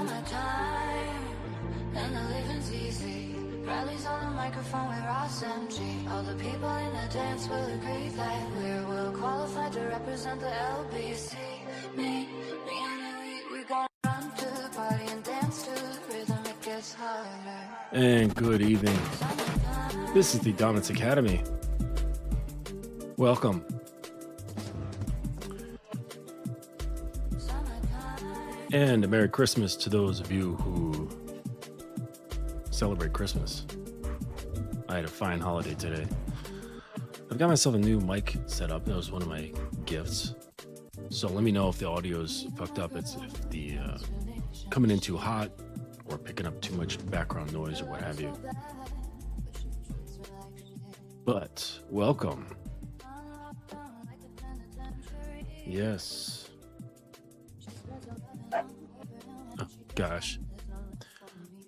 Summertime, and the living's easy. Rallies on the microphone with Ross MG. All the people in the dance will agree that we're well qualified to represent the LBC. Me and Louis, we gonna run to the party and dance to the rhythm. It gets harder. And good evening. This is the Dominance Academy. Welcome. And a Merry Christmas to those of you who celebrate Christmas. I had a fine holiday today. I've got myself a new mic set up. That was one of my gifts. So let me know if the audio's fucked up. It's if the coming in too hot or picking up too much background noise or what have you. But welcome. Yes. Oh, gosh.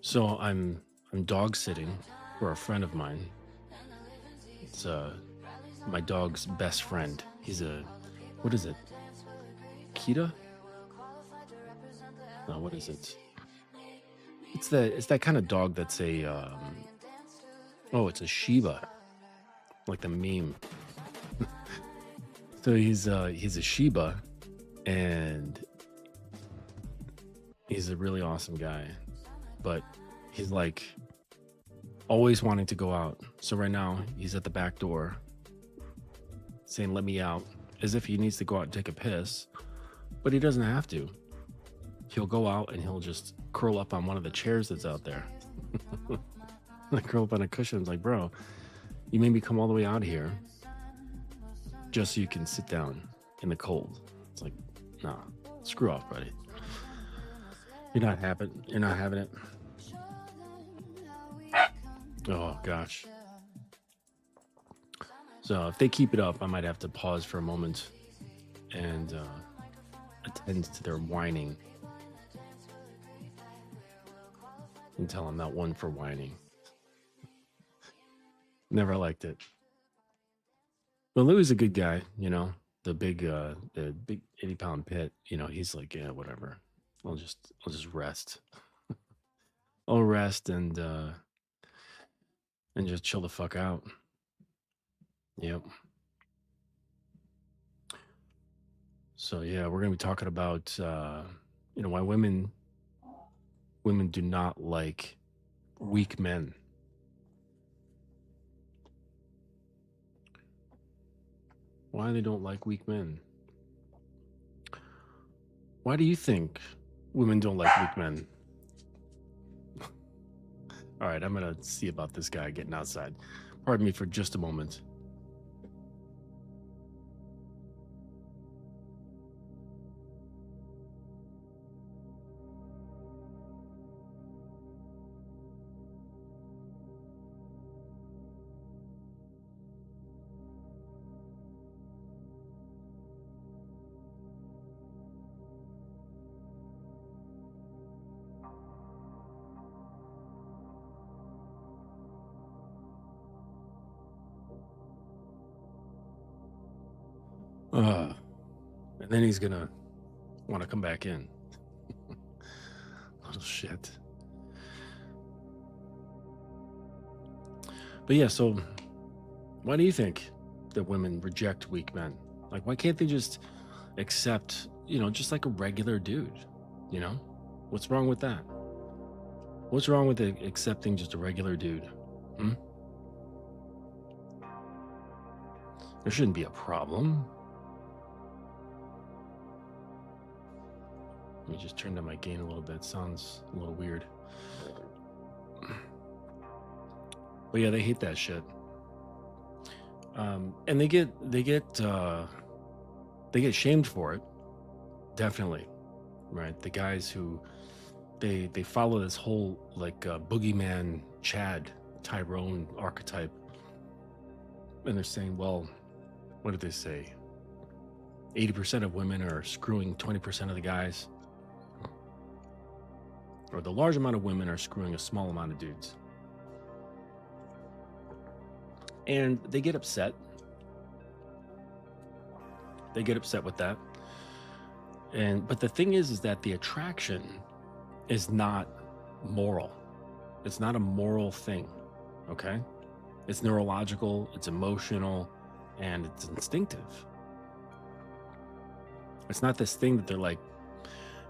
So I'm dog sitting for a friend of mine. It's my dog's best friend. He's what is it? Kita? No, what is it? It's that kind of dog that's a it's a Shiba, like the meme. So he's a Shiba, and he's a really awesome guy, but he's like always wanting to go out. So right now he's at the back door saying, "Let me out," as if he needs to go out and take a piss, but he doesn't have to. He'll go out and he'll just curl up on one of the chairs that's out there. Like curl up on a cushion. It's like, bro, you made me come all the way out here just so you can sit down in the cold. It's like, nah, screw off, buddy. You're not having it. Oh gosh. So if they keep it up, I might have to pause for a moment and attend to their whining and tell them not one for whining. Never liked it. But Louis is a good guy, you know, the big 80-pound pit, you know, he's like, yeah, whatever. I'll just rest. I'll rest and just chill the fuck out. Yep. So yeah, we're gonna be talking about why women do not like weak men. Why they don't like weak men? Why do you think women don't like weak men? All right, I'm gonna see about this guy getting outside. Pardon me for just a moment. And then he's gonna want to come back in. Little shit. But yeah, so why do you think that women reject weak men? Like, why can't they just accept, just like a regular dude? You know, what's wrong with that? What's wrong with accepting just a regular dude? There shouldn't be a problem. Let me just turn down my gain a little bit. Sounds a little weird. But yeah, they hate that shit. And they get shamed for it. Definitely. Right? The guys who they follow this whole like boogeyman Chad Tyrone archetype. And they're saying, well, what did they say? 80% of women are screwing 20% of the guys. Or the large amount of women are screwing a small amount of dudes. And they get upset. They get upset with that. But the thing is that the attraction is not moral. It's not a moral thing, okay? It's neurological, it's emotional, and it's instinctive. It's not this thing that they're like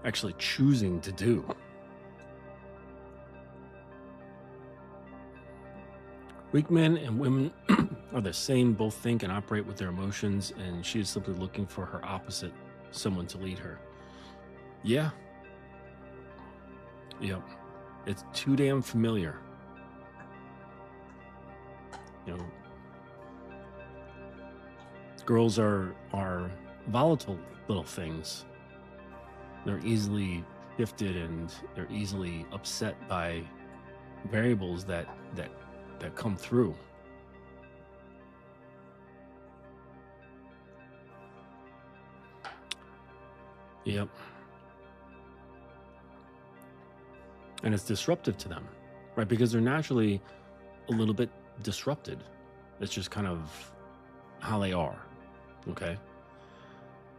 actually choosing to do. Weak men and women are the same, both think and operate with their emotions, and she is simply looking for her opposite, someone to lead her. Yeah. Yep. It's too damn familiar. You know, girls are volatile little things. They're easily shifted and they're easily upset by variables that come through. Yep. And it's disruptive to them, right? Because they're naturally a little bit disrupted. It's just kind of how they are, okay?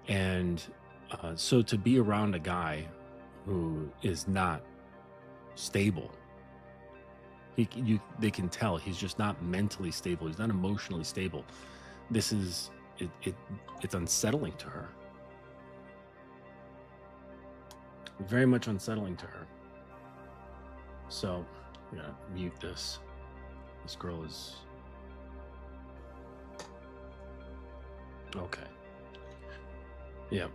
And so to be around a guy who is not stable, they can tell he's just not mentally stable. He's not emotionally stable. This is it's unsettling to her. Very much unsettling to her. So I'm gonna mute this. This girl is okay. Yep.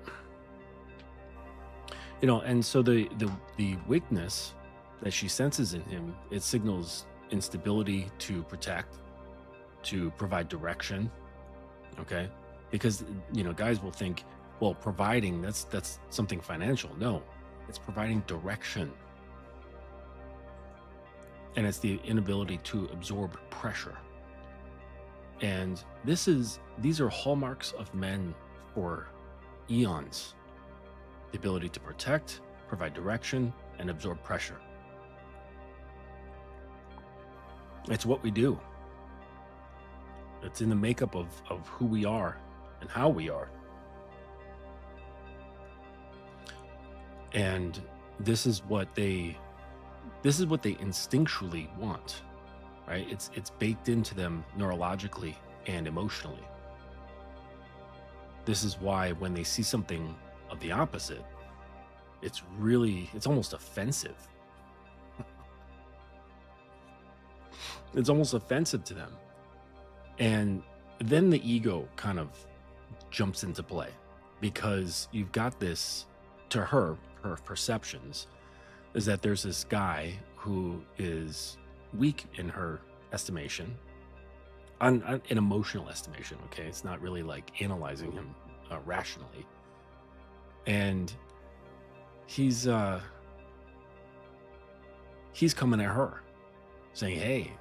You know, and so the weakness that she senses in him, it signals instability to protect, to provide direction. Okay, because you know, guys will think, well, providing that's something financial. No, it's providing direction, and it's the inability to absorb pressure. And these are hallmarks of men for eons: the ability to protect, provide direction, and absorb pressure. It's what we do. It's in the makeup of who we are and how we are. And this is what they instinctually want, right? It's baked into them neurologically and emotionally. This is why when they see something of the opposite, it's almost offensive. It's almost offensive to them. And then the ego kind of jumps into play, because you've got this, to her perceptions is that there's this guy who is weak in her estimation, an emotional estimation. Okay, it's not really like analyzing him rationally, and he's coming at her saying, hey,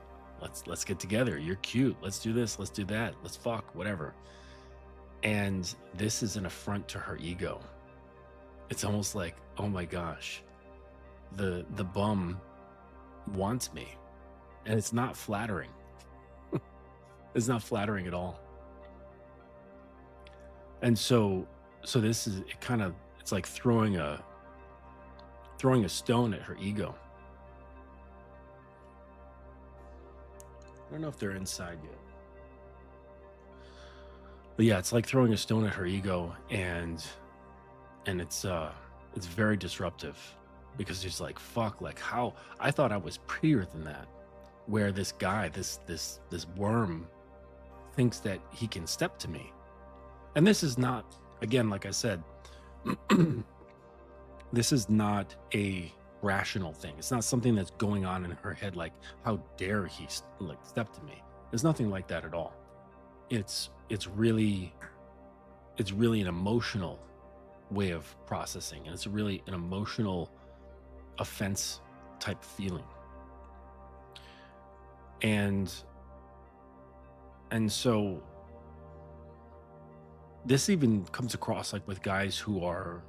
let's get together, you're cute, let's do this, let's do that, let's fuck, whatever. And this is an affront to her ego. It's almost like, oh my gosh, the bum wants me. And it's not flattering. It's not flattering at all. And so this is it's like throwing a stone at her ego. I don't know if they're inside yet. But yeah, it's like throwing a stone at her ego, and it's very disruptive, because she's like, fuck, like, how I thought I was prettier than that, where this guy, this worm, thinks that he can step to me. And this is not, again, like I said, this is not a rational thing. It's not something that's going on in her head, like, how dare he like step to me. There's nothing like that at all. It's really an emotional way of processing, and it's really an emotional offense type feeling. And so this even comes across like with guys who are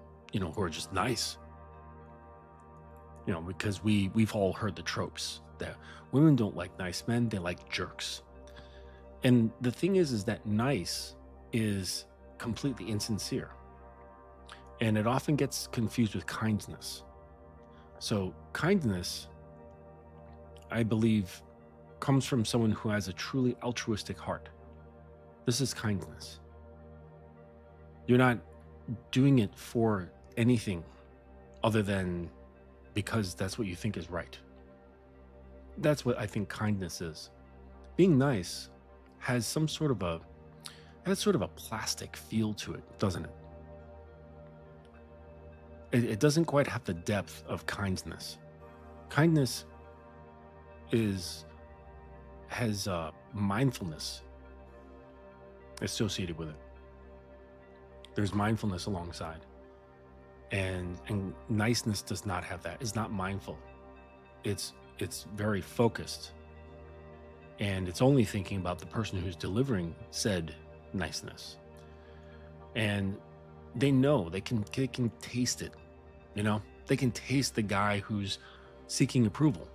just nice, because we've all heard the tropes that women don't like nice men, they like jerks. And the thing is that nice is completely insincere, and it often gets confused with kindness. So kindness, I believe, comes from someone who has a truly altruistic heart. This is kindness. You're not doing it for anything other than because that's what you think is right. That's what I think kindness is. Being nice has sort of a plastic feel to it, doesn't it? It doesn't quite have the depth of kindness. Kindness has mindfulness associated with it. There's mindfulness alongside, and niceness does not have that. It's not mindful. It's very focused, and it's only thinking about the person who's delivering said niceness. And they know, they can taste it. They can taste the guy who's seeking approval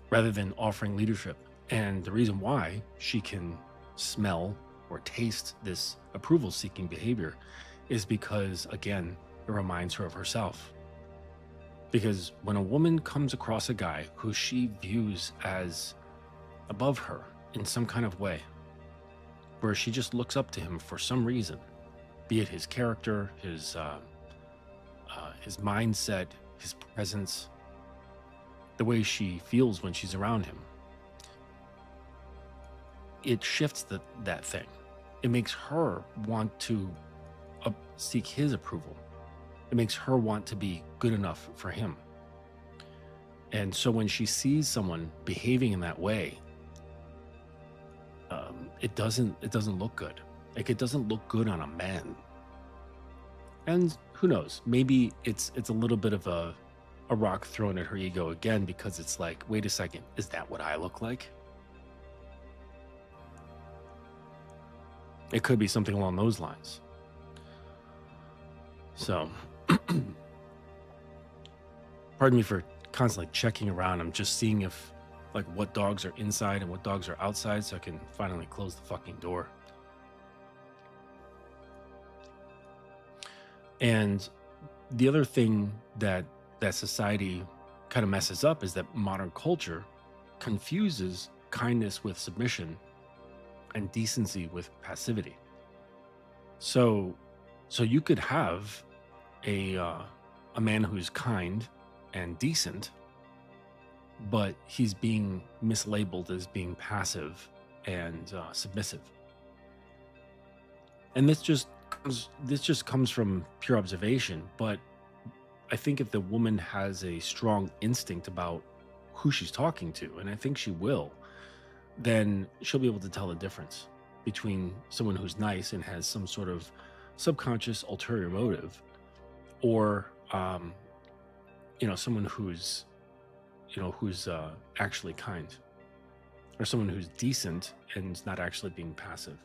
rather than offering leadership. And the reason why she can smell or taste this approval seeking behavior is because, again, it reminds her of herself. Because when a woman comes across a guy who she views as above her in some kind of way, where she just looks up to him for some reason, be it his character, his mindset, his presence, the way she feels when she's around him, it shifts that thing. It makes her want to seek his approval. It makes her want to be good enough for him. And so when she sees someone behaving in that way, it doesn't look good. Like, it doesn't look good on a man. And who knows? Maybe it's a little bit of a rock thrown at her ego again, because it's like, wait a second, is that what I look like? It could be something along those lines. So, pardon me for constantly checking around. I'm just seeing if, like, what dogs are inside and what dogs are outside, so I can finally close the fucking door. And the other thing that society kind of messes up is that modern culture confuses kindness with submission and decency with passivity. So you could have a man who's kind and decent, but he's being mislabeled as being passive and submissive. And this just comes from pure observation. But I think if the woman has a strong instinct about who she's talking to, and I think she will, then she'll be able to tell the difference between someone who's nice and has some sort of subconscious ulterior motive, or someone who's actually kind, or someone who's decent and is not actually being passive.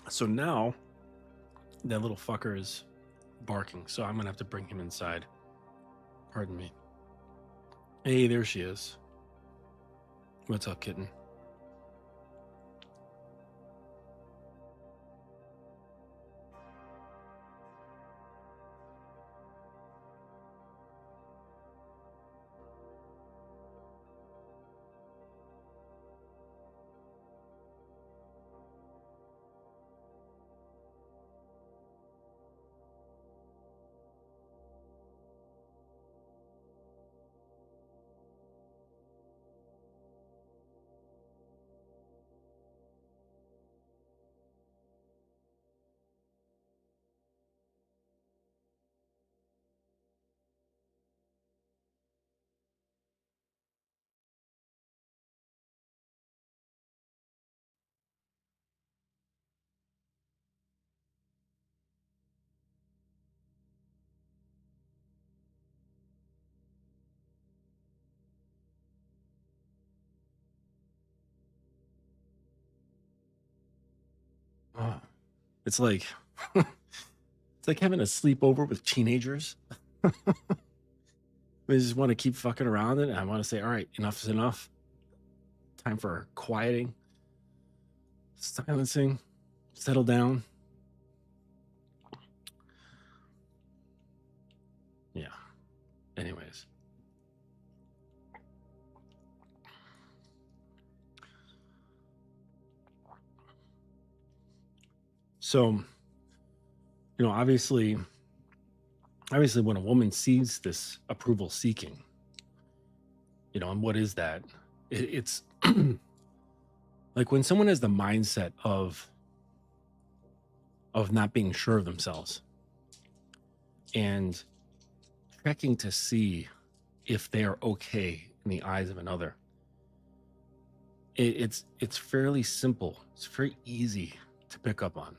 So now that little fucker is barking, so I'm gonna have to bring him inside. Pardon me. Hey, there she is. What's up, kitten? Oh, it's like it's like having a sleepover with teenagers. They just want to keep fucking around it, and I want to say, all right, enough is enough. Time for quieting, silencing, settle down. Anyways. So, obviously when a woman sees this approval seeking, and what is that? It's like when someone has the mindset of not being sure of themselves and checking to see if they are okay in the eyes of another. It's fairly simple. It's very easy to pick up on.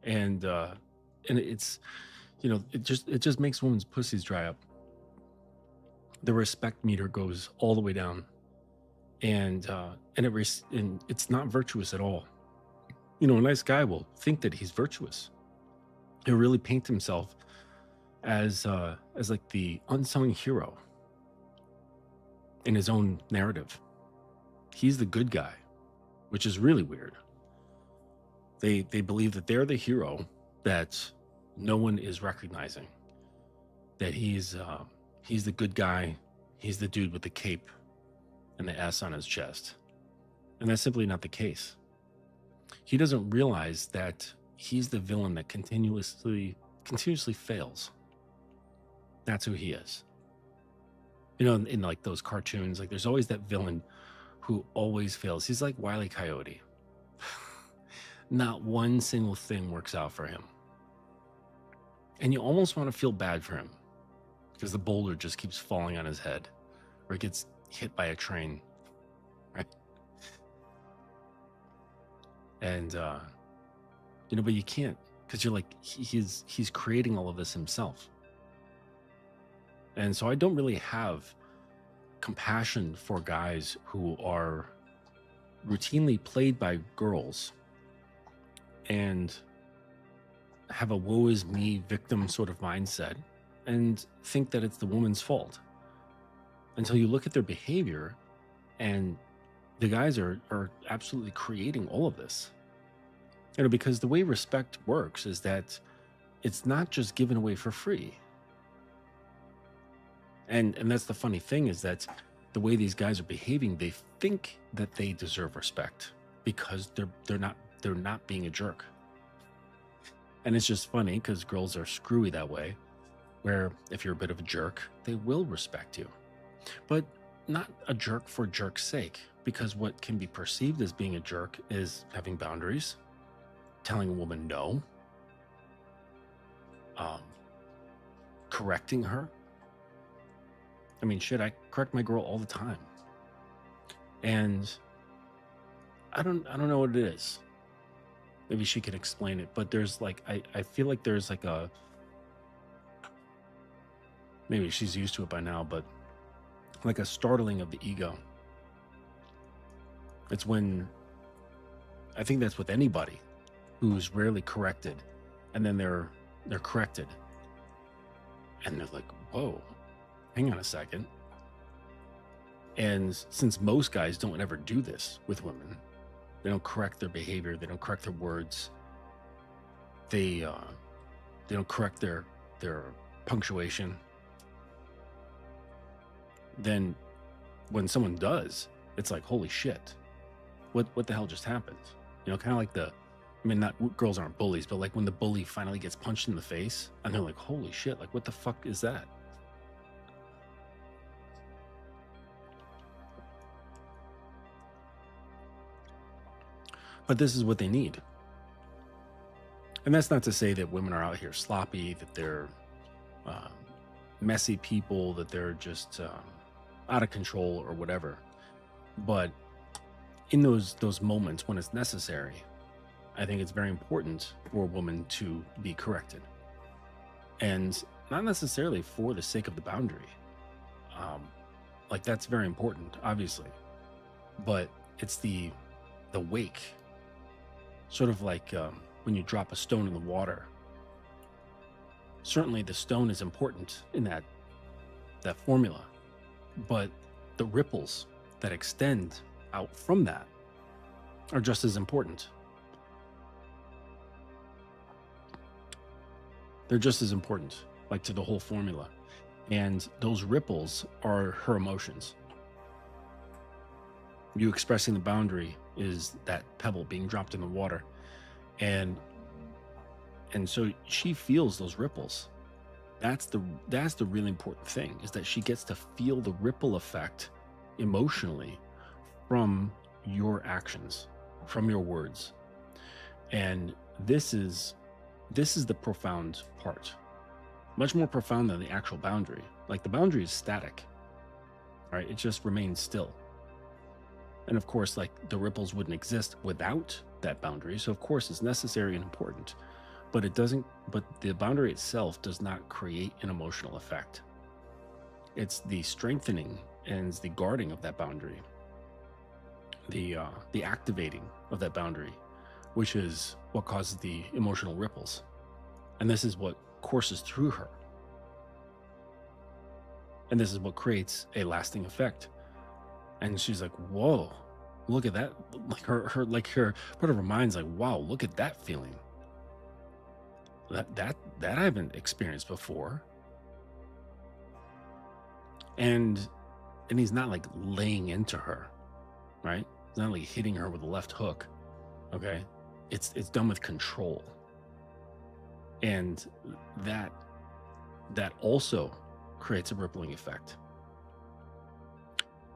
And it's, it just makes women's pussies dry up. The respect meter goes all the way down, and it's not virtuous at all. A nice guy will think that he's virtuous. He'll really paint himself as like the unsung hero in his own narrative. He's the good guy, which is really weird. They believe that they're the hero that no one is recognizing, that he's the good guy, he's the dude with the cape and the S on his chest. And that's simply not the case. He doesn't realize that he's the villain that continuously fails. That's who he is. In like those cartoons, like there's always that villain who always fails. He's like Wile E. Coyote. Not one single thing works out for him. And you almost want to feel bad for him because the boulder just keeps falling on his head or he gets hit by a train, right? And, but you can't, because you're like, he's creating all of this himself. And so I don't really have compassion for guys who are routinely played by girls and have a woe is me victim sort of mindset and think that it's the woman's fault until you look at their behavior and the guys are absolutely creating all of this. Because the way respect works is that it's not just given away for free. And that's the funny thing, is that the way these guys are behaving, they think that they deserve respect because they're not being a jerk. And it's just funny because girls are screwy that way, where if you're a bit of a jerk, they will respect you. But not a jerk for jerk's sake, because what can be perceived as being a jerk is having boundaries, telling a woman no, correcting her. I mean, shit, I correct my girl all the time. And I don't know what it is. Maybe she could explain it, but there's like, I feel like there's like maybe she's used to it by now, but like a startling of the ego. It's when, I think that's with anybody who's rarely corrected, and then they're corrected. And they're like, whoa, hang on a second. And since most guys don't ever do this with women, they don't correct their behavior, they don't correct their words, they don't correct their punctuation, then when someone does, it's like, holy shit, what the hell just happened? Kind of like girls aren't bullies, but like when the bully finally gets punched in the face and they're like, holy shit, like what the fuck is that? But this is what they need. And that's not to say that women are out here sloppy, that they're messy people, that they're just out of control or whatever. But in those moments when it's necessary, I think it's very important for a woman to be corrected. And not necessarily for the sake of the boundary. Like that's very important, obviously. But it's the wake. Sort of like when you drop a stone in the water. Certainly the stone is important in that formula, but the ripples that extend out from that are just as important. They're just as important, like to the whole formula. And those ripples are her emotions. You expressing the boundary is that pebble being dropped in the water. And so she feels those ripples. That's the really important thing, is that she gets to feel the ripple effect emotionally from your actions, from your words. And this is the profound part, much more profound than the actual boundary. Like the boundary is static, right? It just remains still. And of course, like the ripples wouldn't exist without that boundary. So of course it's necessary and important, but the boundary itself does not create an emotional effect. It's the strengthening and the guarding of that boundary, the activating of that boundary, which is what causes the emotional ripples. And this is what courses through her. And this is what creates a lasting effect. And she's like, whoa, look at that. Like her part of her mind's like, wow, look at that feeling. That I haven't experienced before. And he's not like laying into her, right? It's not like hitting her with a left hook. Okay. It's done with control. And that also creates a rippling effect.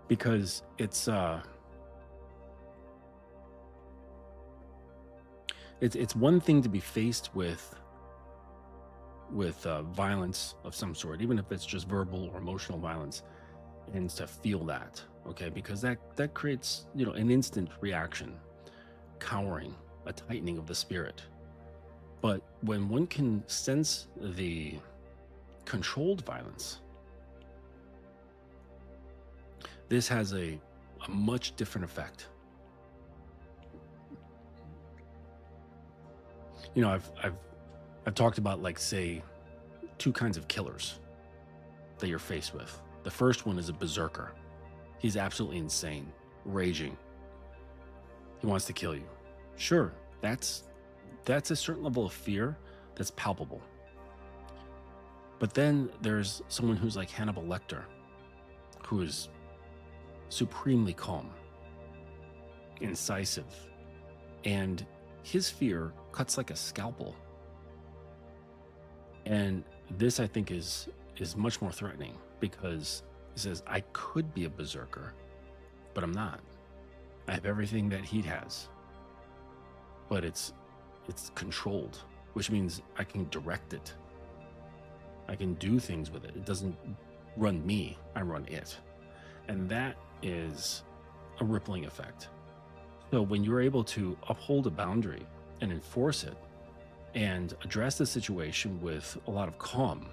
Because it's one thing to be faced with violence of some sort, even if it's just verbal or emotional violence, and to feel that, okay, because that creates, an instant reaction, cowering, a tightening of the spirit. But when one can sense the controlled violence, this has a much different effect. I've talked about, like, say, two kinds of killers that you're faced with. The first one is a berserker. He's absolutely insane, raging. He wants to kill you. Sure, that's a certain level of fear that's palpable. But then there's someone who's like Hannibal Lecter, who is supremely calm, incisive, and his fear cuts like a scalpel. And this, I think, is much more threatening, because he says, I could be a berserker, but I'm not. I have everything that he has, but it's controlled, which means I can direct it. I can do things with it. It doesn't run me, I run it. And that is a rippling effect. So when you're able to uphold a boundary and enforce it and address the situation with a lot of calm,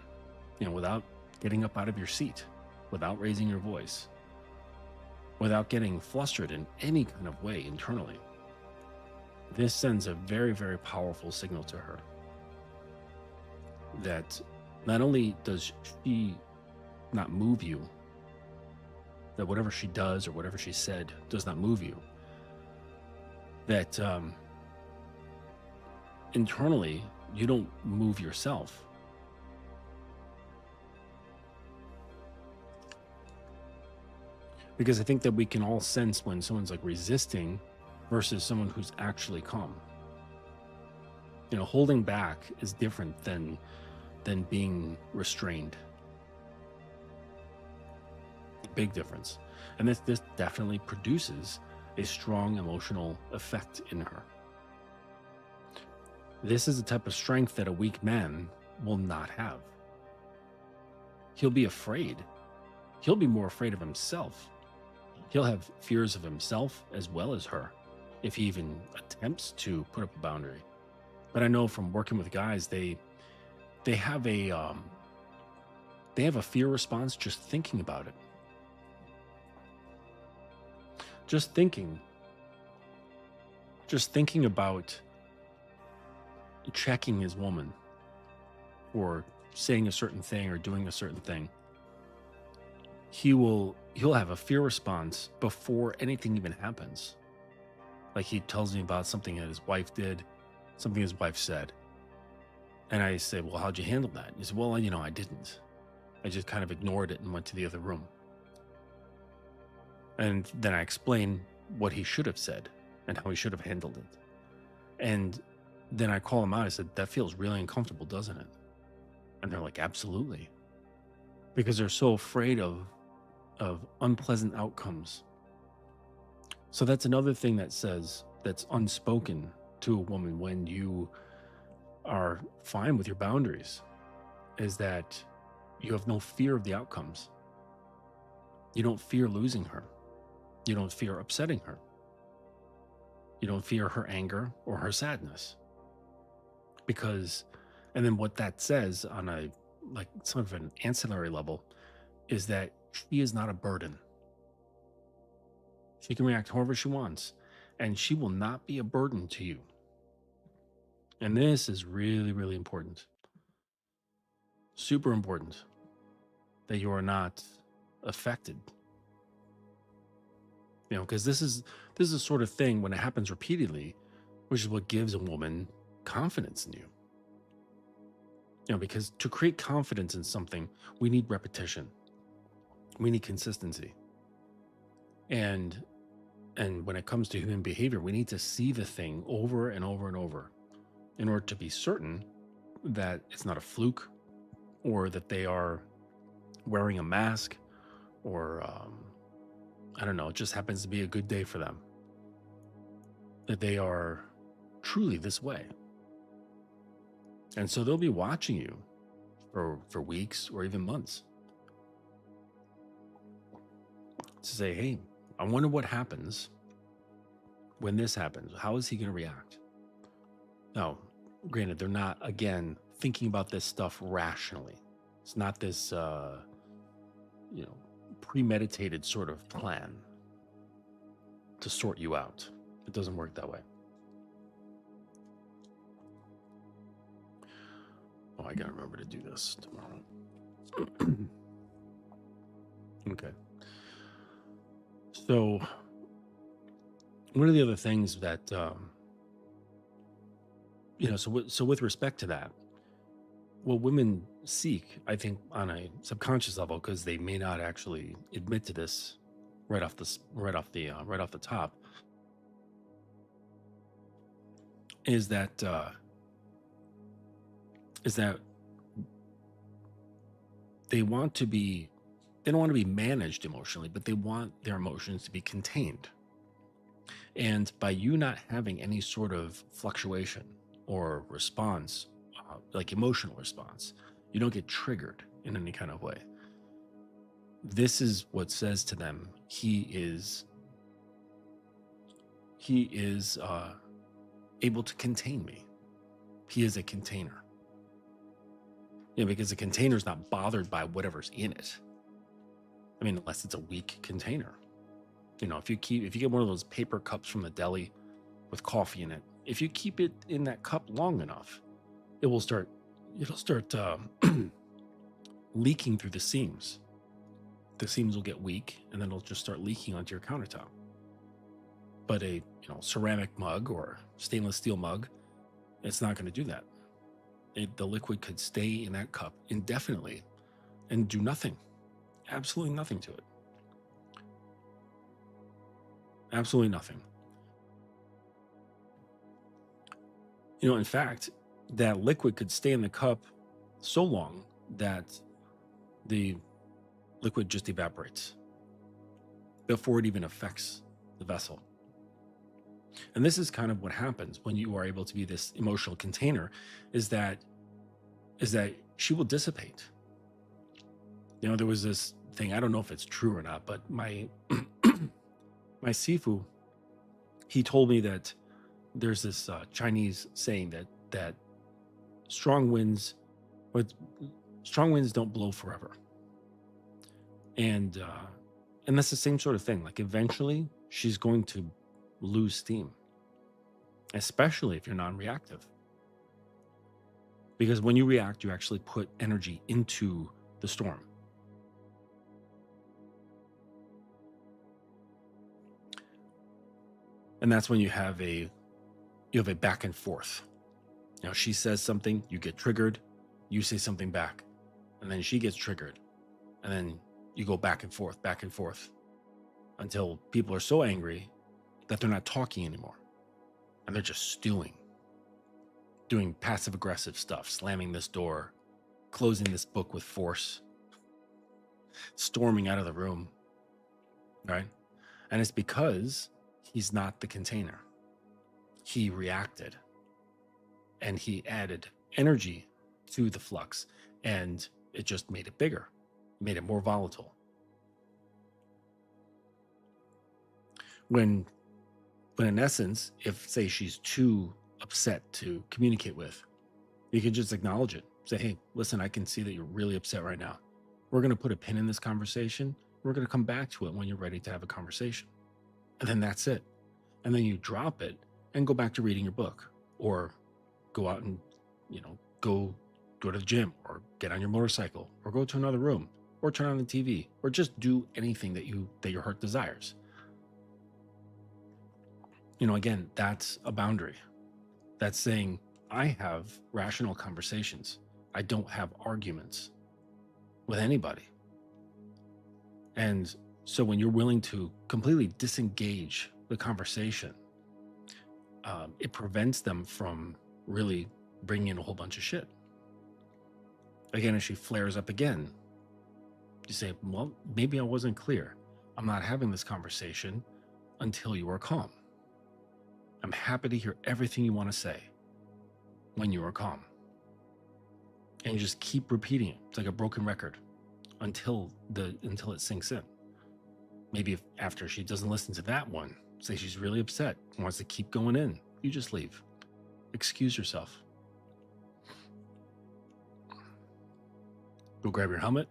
without getting up out of your seat, without raising your voice, without getting flustered in any kind of way internally, this sends a very, very powerful signal to her that not only does she not move you, that whatever she does or whatever she said does not move you, that internally you don't move yourself. Because I think that we can all sense when someone's like resisting versus someone who's actually calm. Holding back is different than being restrained. Big difference. And this definitely produces a strong emotional effect in her. This is the type of strength that a weak man will not have. He'll be afraid. He'll be more afraid of himself. He'll have fears of himself as well as her, if he even attempts to put up a boundary. But I know from working with guys, they have a fear response just thinking about it. Just thinking about checking his woman or saying a certain thing or doing a certain thing, he'll have a fear response before anything even happens. Like he tells me about something that his wife did, something his wife said, And I said, well, how'd you handle that? He said, well, I didn't. I just kind of ignored it and went to the other room. And then I explained what he should have said and how he should have handled it. And then I call him out. I said, that feels really uncomfortable, doesn't it? And they're like, absolutely. Because they're so afraid of unpleasant outcomes. So that's another thing that's unspoken to a woman when you are fine with your boundaries, is that you have no fear of the outcomes. You don't fear losing her. You don't fear upsetting her. You don't fear her anger or her sadness. And then what that says on a sort of an ancillary level is that she is not a burden. She can react however she wants, and she will not be a burden to you. And this is really, really important. Super important that you are not affected. Because this is the sort of thing, when it happens repeatedly, which is what gives a woman confidence in you. Because to create confidence in something, we need repetition. We need consistency. And when it comes to human behavior, we need to see the thing over and over and over in order to be certain that it's not a fluke, or that they are wearing a mask, or I don't know, it just happens to be a good day for them. That they are truly this way. And so they'll be watching you for weeks or even months to say, hey, I wonder what happens when this happens. How is he going to react? Now, granted, they're not, again, thinking about this stuff rationally. It's not this, premeditated sort of plan to sort you out. It doesn't work that way. Oh, I gotta remember to do this tomorrow. Okay. So, one of the other things that, so with respect to that, what women seek, I think, on a subconscious level, because they may not actually admit to this right off the top, is that they don't want to be managed emotionally, but they want their emotions to be contained. And by you not having any sort of fluctuation or response, like emotional response, you don't get triggered in any kind of way. This is what says to them, he is able to contain me. He is a container. Because a container is not bothered by whatever's in it. I mean, unless it's a weak container. If you get one of those paper cups from the deli with coffee in it, if you keep it in that cup long enough, it'll start leaking through the seams. The seams will get weak, and then it'll just start leaking onto your countertop. But a ceramic mug or stainless steel mug, it's not going to do that. The liquid could stay in that cup indefinitely and do nothing. Absolutely nothing to it. Absolutely nothing. In fact, that liquid could stay in the cup so long that the liquid just evaporates before it even affects the vessel. And this is kind of what happens when you are able to be this emotional container, is that she will dissipate. There was this thing, I don't know if it's true or not, but my my sifu, he told me that there's this Chinese saying that strong winds don't blow forever. And that's the same sort of thing. Like, eventually she's going to lose steam, especially if you're non-reactive. Because when you react, you actually put energy into the storm. And that's when you have a back and forth. Now she says something, you get triggered, you say something back, and then she gets triggered, and then you go back and forth until people are so angry that they're not talking anymore and they're just stewing, doing passive aggressive stuff, slamming this door, closing this book with force, storming out of the room, right? And it's because he's not the container. He reacted and he added energy to the flux, and it just made it bigger, made it more volatile. When in essence, if say she's too upset to communicate with, you can just acknowledge it. Say, hey, listen, I can see that you're really upset right now. We're going to put a pin in this conversation. We're going to come back to it when you're ready to have a conversation. And then that's it. And then you drop it and go back to reading your book, or go out and, go to the gym, or get on your motorcycle, or go to another room, or turn on the TV, or just do anything that your heart desires. Again, that's a boundary. That's saying, I have rational conversations. I don't have arguments with anybody. And so when you're willing to completely disengage the conversation, it prevents them from really bringing in a whole bunch of shit. Again, if she flares up again, you say, well, maybe I wasn't clear. I'm not having this conversation until you are calm. I'm happy to hear everything you want to say when you are calm. And you just keep repeating it. It's like a broken record until it sinks in. Maybe if after she doesn't listen to that one, say she's really upset, wants to keep going in, you just leave. Excuse yourself. Go grab your helmet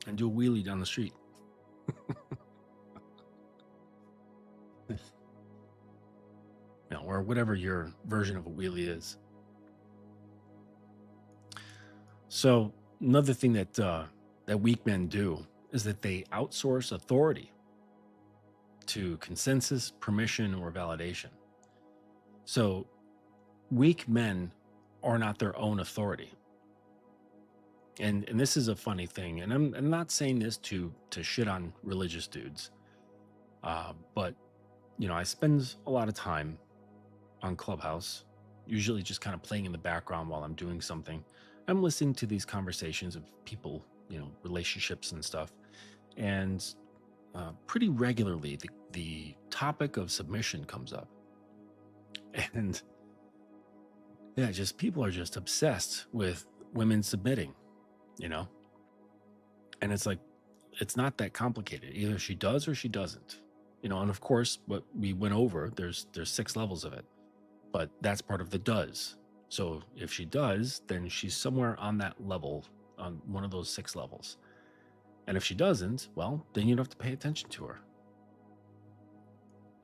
and do a wheelie down the street. Or whatever your version of a wheelie is. So another thing that weak men do is that they outsource authority to consensus, permission, or validation. So weak men are not their own authority. And this is a funny thing, and I'm not saying this to shit on religious dudes, but I spend a lot of time on Clubhouse, usually just kind of playing in the background while I'm doing something. I'm listening to these conversations of people, relationships and stuff, and pretty regularly the topic of submission comes up, and yeah, just people are just obsessed with women submitting, and it's like, it's not that complicated. Either she does or she doesn't, and of course, what we went over, there's 6 levels of it. But that's part of the does. So if she does, then she's somewhere on that level, on one of those 6 levels. And if she doesn't, well, then you don't have to pay attention to her.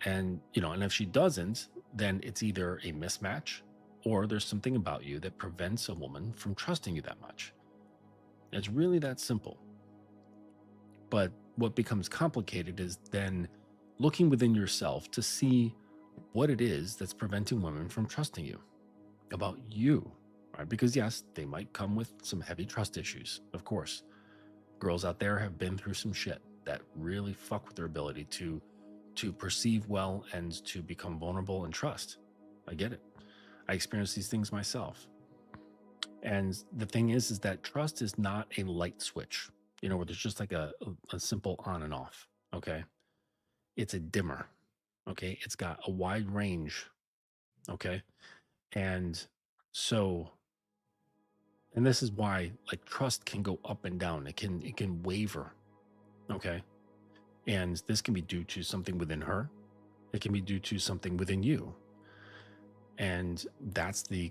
And, and if she doesn't, then it's either a mismatch, or there's something about you that prevents a woman from trusting you that much. It's really that simple. But what becomes complicated is then looking within yourself to see what it is that's preventing women from trusting you about you, right? Because yes, they might come with some heavy trust issues. Of course, girls out there have been through some shit that really fuck with their ability to perceive well and to become vulnerable and trust. I get it. I experience these things myself. And the thing is that trust is not a light switch, where there's just like a simple on and off. Okay. It's a dimmer. Okay. It's got a wide range. Okay. And so, and this is why like trust can go up and down. It can waver. Okay. And this can be due to something within her. It can be due to something within you. And that's the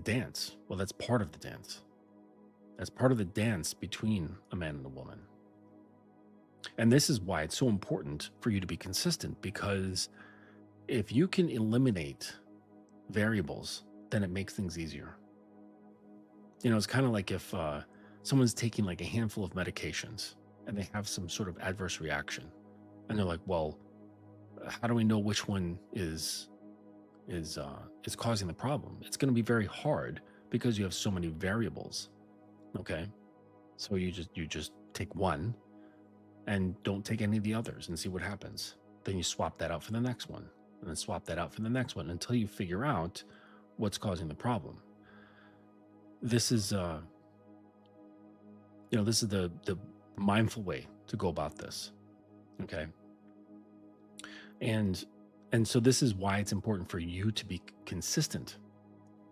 dance. Well, that's part of the dance. That's part of the dance between a man and a woman. And this is why it's so important for you to be consistent, because if you can eliminate variables, then it makes things easier. It's kind of like if someone's taking like a handful of medications and they have some sort of adverse reaction, and they're like, well, how do we know which one is is causing the problem. It's going to be very hard because you have so many variables. Okay, so you just take one and don't take any of the others and see what happens. Then you swap that out for the next one, and then swap that out for the next one until you figure out what's causing the problem. This is this is the mindful way to go about this. Okay, and so this is why it's important for you to be consistent,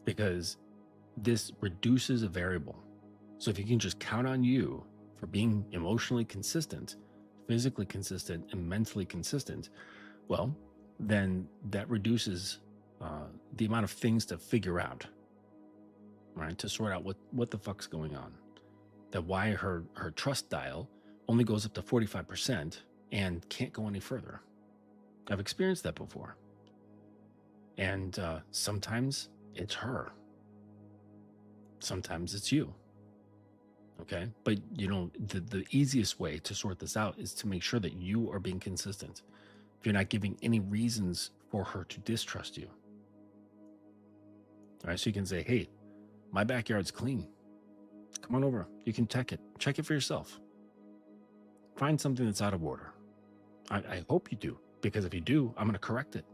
because this reduces a variable. So if you can just count on you for being emotionally consistent, physically consistent, and mentally consistent, well, then that reduces the amount of things to figure out, right? To sort out what the fuck's going on. That why her trust dial only goes up to 45% and can't go any further. I've experienced that before. And sometimes it's her. Sometimes it's you. Okay, but the easiest way to sort this out is to make sure that you are being consistent. If you're not giving any reasons for her to distrust you. All right, so you can say, hey, my backyard's clean. Come on over. You can check it. Check it for yourself. Find something that's out of order. I hope you do, because if you do, I'm going to correct it.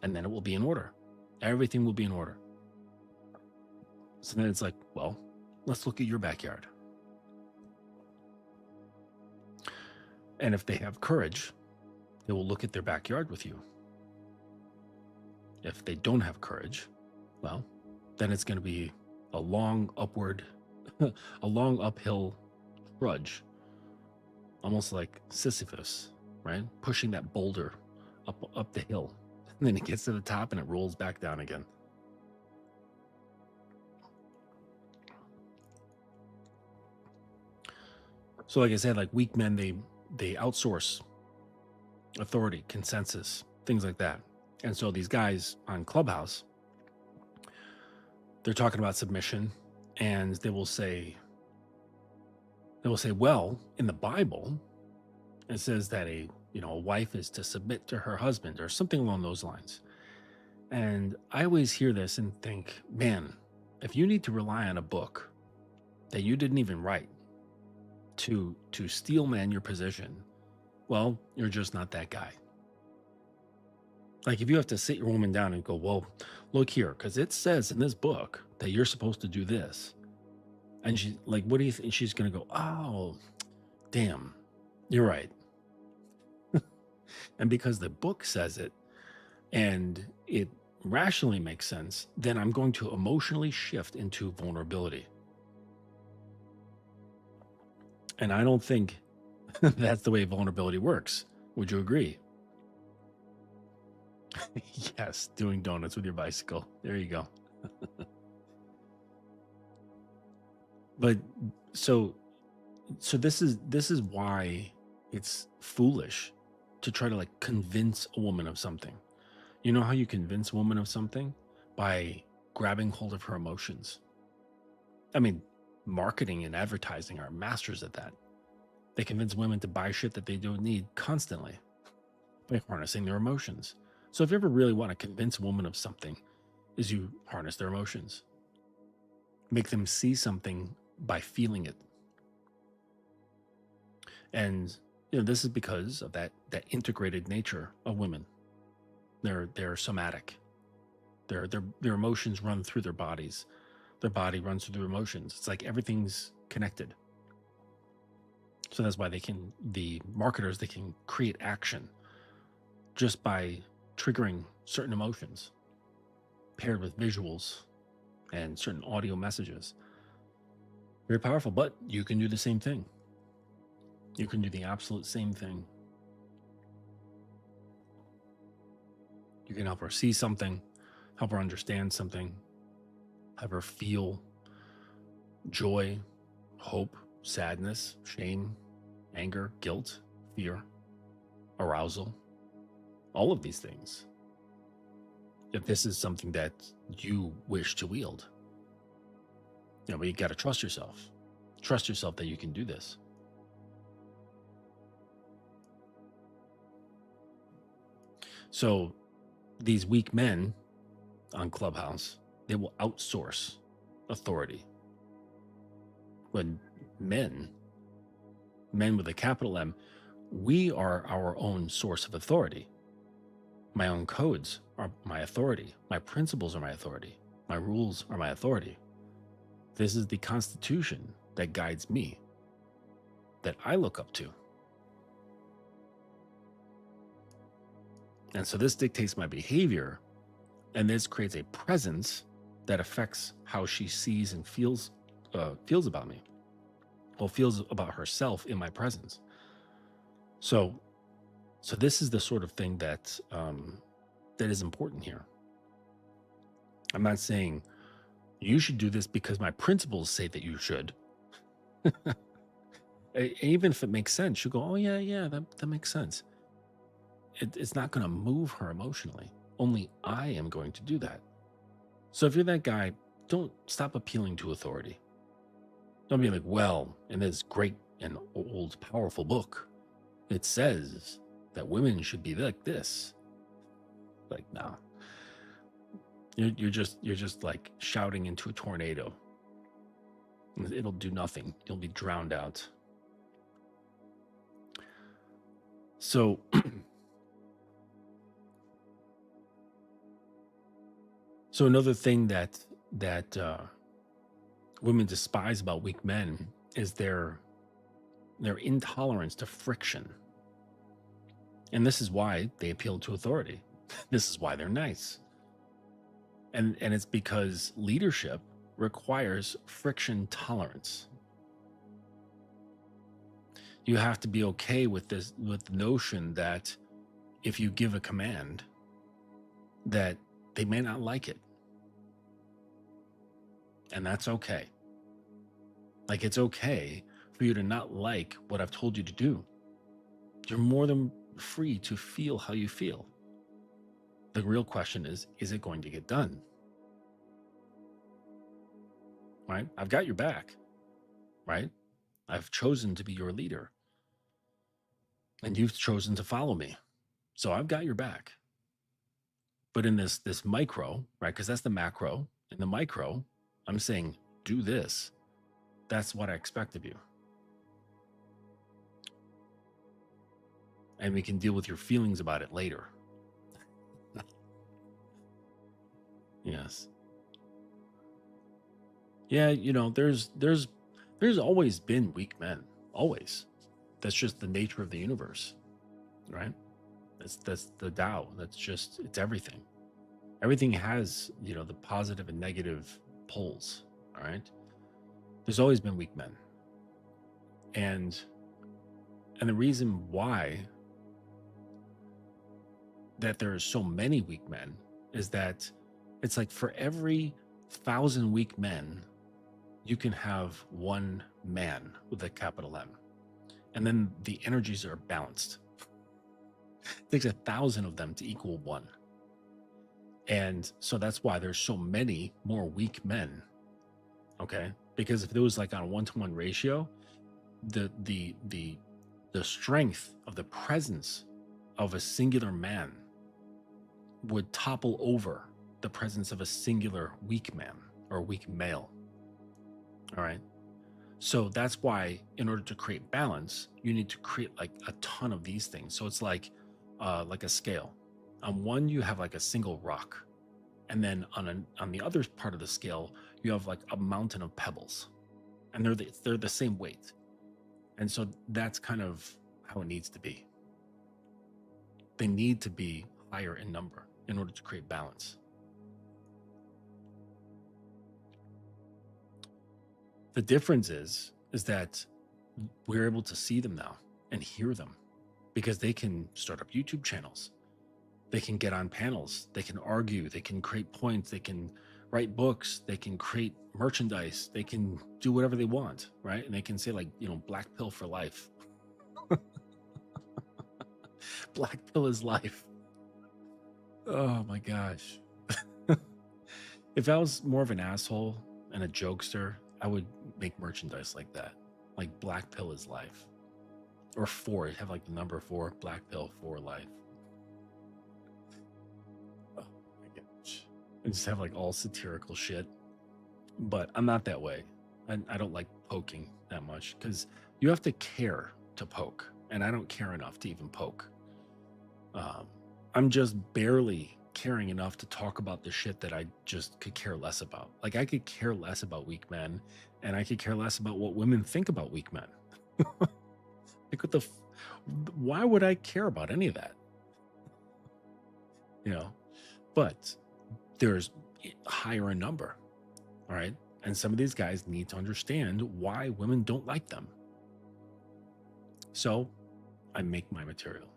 And then it will be in order. Everything will be in order. So then it's like, well, let's look at your backyard. And if they have courage, they will look at their backyard with you. If they don't have courage, well, then it's going to be a long uphill trudge, almost like Sisyphus, right? Pushing that boulder up the hill. And then it gets to the top and it rolls back down again. So like I said, like weak men, they outsource authority, consensus, things like that. And so these guys on Clubhouse, they're talking about submission, and they will say, well, in the Bible, it says that a wife is to submit to her husband or something along those lines. And I always hear this and think, man, if you need to rely on a book that you didn't even write to steel man your position, well, you're just not that guy. Like if you have to sit your woman down and go, well, look here, because it says in this book that you're supposed to do this. And she's like, what do you think? She's going to go, oh, damn, you're right. And because the book says it and it rationally makes sense, then I'm going to emotionally shift into vulnerability. And I don't think that's the way vulnerability works. Would you agree? Yes, doing donuts with your bicycle. There you go. But so this is why it's foolish to try to like convince a woman of something. You know how you convince a woman of something? By grabbing hold of her emotions. I mean, marketing and advertising are masters at that. They convince women to buy shit that they don't need constantly by harnessing their emotions. So if you ever really want to convince a woman of something, is you harness their emotions. Make them see something by feeling it. And this is because of that integrated nature of women. They're somatic. Their emotions run through their bodies. Their body runs through their emotions. It's like everything's connected. So that's why the marketers, they can create action just by triggering certain emotions paired with visuals and certain audio messages. Very powerful, but you can do the same thing. You can do the absolute same thing. You can help her see something, help her understand something, have her feel joy, hope, sadness, shame, anger, guilt, fear, arousal, all of these things. If this is something that you wish to wield, but you got to trust yourself. Trust yourself that you can do this. So these weak men, on Clubhouse. They will outsource authority. When men with a capital M, we are our own source of authority. My own codes are my authority. My principles are my authority. My rules are my authority. This is the Constitution that guides me, that I look up to. And so this dictates my behavior, and this creates a presence that affects how she sees and feels about me, or feels about herself in my presence. So this is the sort of thing that that is important here. I'm not saying you should do this because my principles say that you should. Even if it makes sense, she'll go, oh yeah, that makes sense. It's not going to move her emotionally. Only I am going to do that. So if you're that guy, don't stop appealing to authority. Don't be like, well, in this great and old powerful book, it says that women should be like this. Like, no. You're just like shouting into a tornado. It'll do nothing. You'll be drowned out. So so another thing that women despise about weak men is their intolerance to friction. And this is why they appeal to authority. This is why they're nice. And it's because leadership requires friction tolerance. You have to be okay with the notion that if you give a command, that they may not like it. And that's okay. Like, it's okay for you to not like what I've told you to do. You're more than free to feel how you feel. The real question is it going to get done? Right? I've got your back, right? I've chosen to be your leader. And you've chosen to follow me. So I've got your back. But in this micro, right? Because that's the macro. In the micro, I'm saying, do this. That's what I expect of you. And we can deal with your feelings about it later. Yes. Yeah, there's always been weak men. Always. That's just the nature of the universe. Right? That's the Tao. It's everything. Everything has, the positive and negative poles. All right. There's always been weak men. And the reason why that there are so many weak men is that it's like for every 1,000 weak men, you can have one man with a capital M. And then the energies are balanced. It takes 1,000 of them to equal one. And so that's why there's so many more weak men. Okay? Because if it was like on a 1-to-1 ratio, the strength of the presence of a singular man would topple over the presence of a singular weak man or weak male. All right. So that's why in order to create balance, you need to create like a ton of these things. So it's like a scale. On one, you have like a single rock. And then on the other part of the scale, you have like a mountain of pebbles. And they're the same weight. And so that's kind of how it needs to be. They need to be higher in number in order to create balance. The difference is that we're able to see them now and hear them because they can start up YouTube channels. They can get on panels. They can argue. They can create points. They can write books. They can create merchandise. They can do whatever they want, right? And they can say like, black pill for life. Black pill is life. Oh my gosh. If I was more of an asshole and a jokester, I would make merchandise like that. Like black pill is life. Or 4, have like the number 4, black pill for life. Oh my gosh. and just have like all satirical shit. But I'm not that way. I don't like poking that much because you have to care to poke, and I don't care enough to even poke. I'm just barely caring enough to talk about the shit that I just could care less about. Like, I could care less about weak men, and I could care less about what women think about weak men. Like, why would I care about any of that? You know, but there's higher in number. All right. And some of these guys need to understand why women don't like them. So I make my material.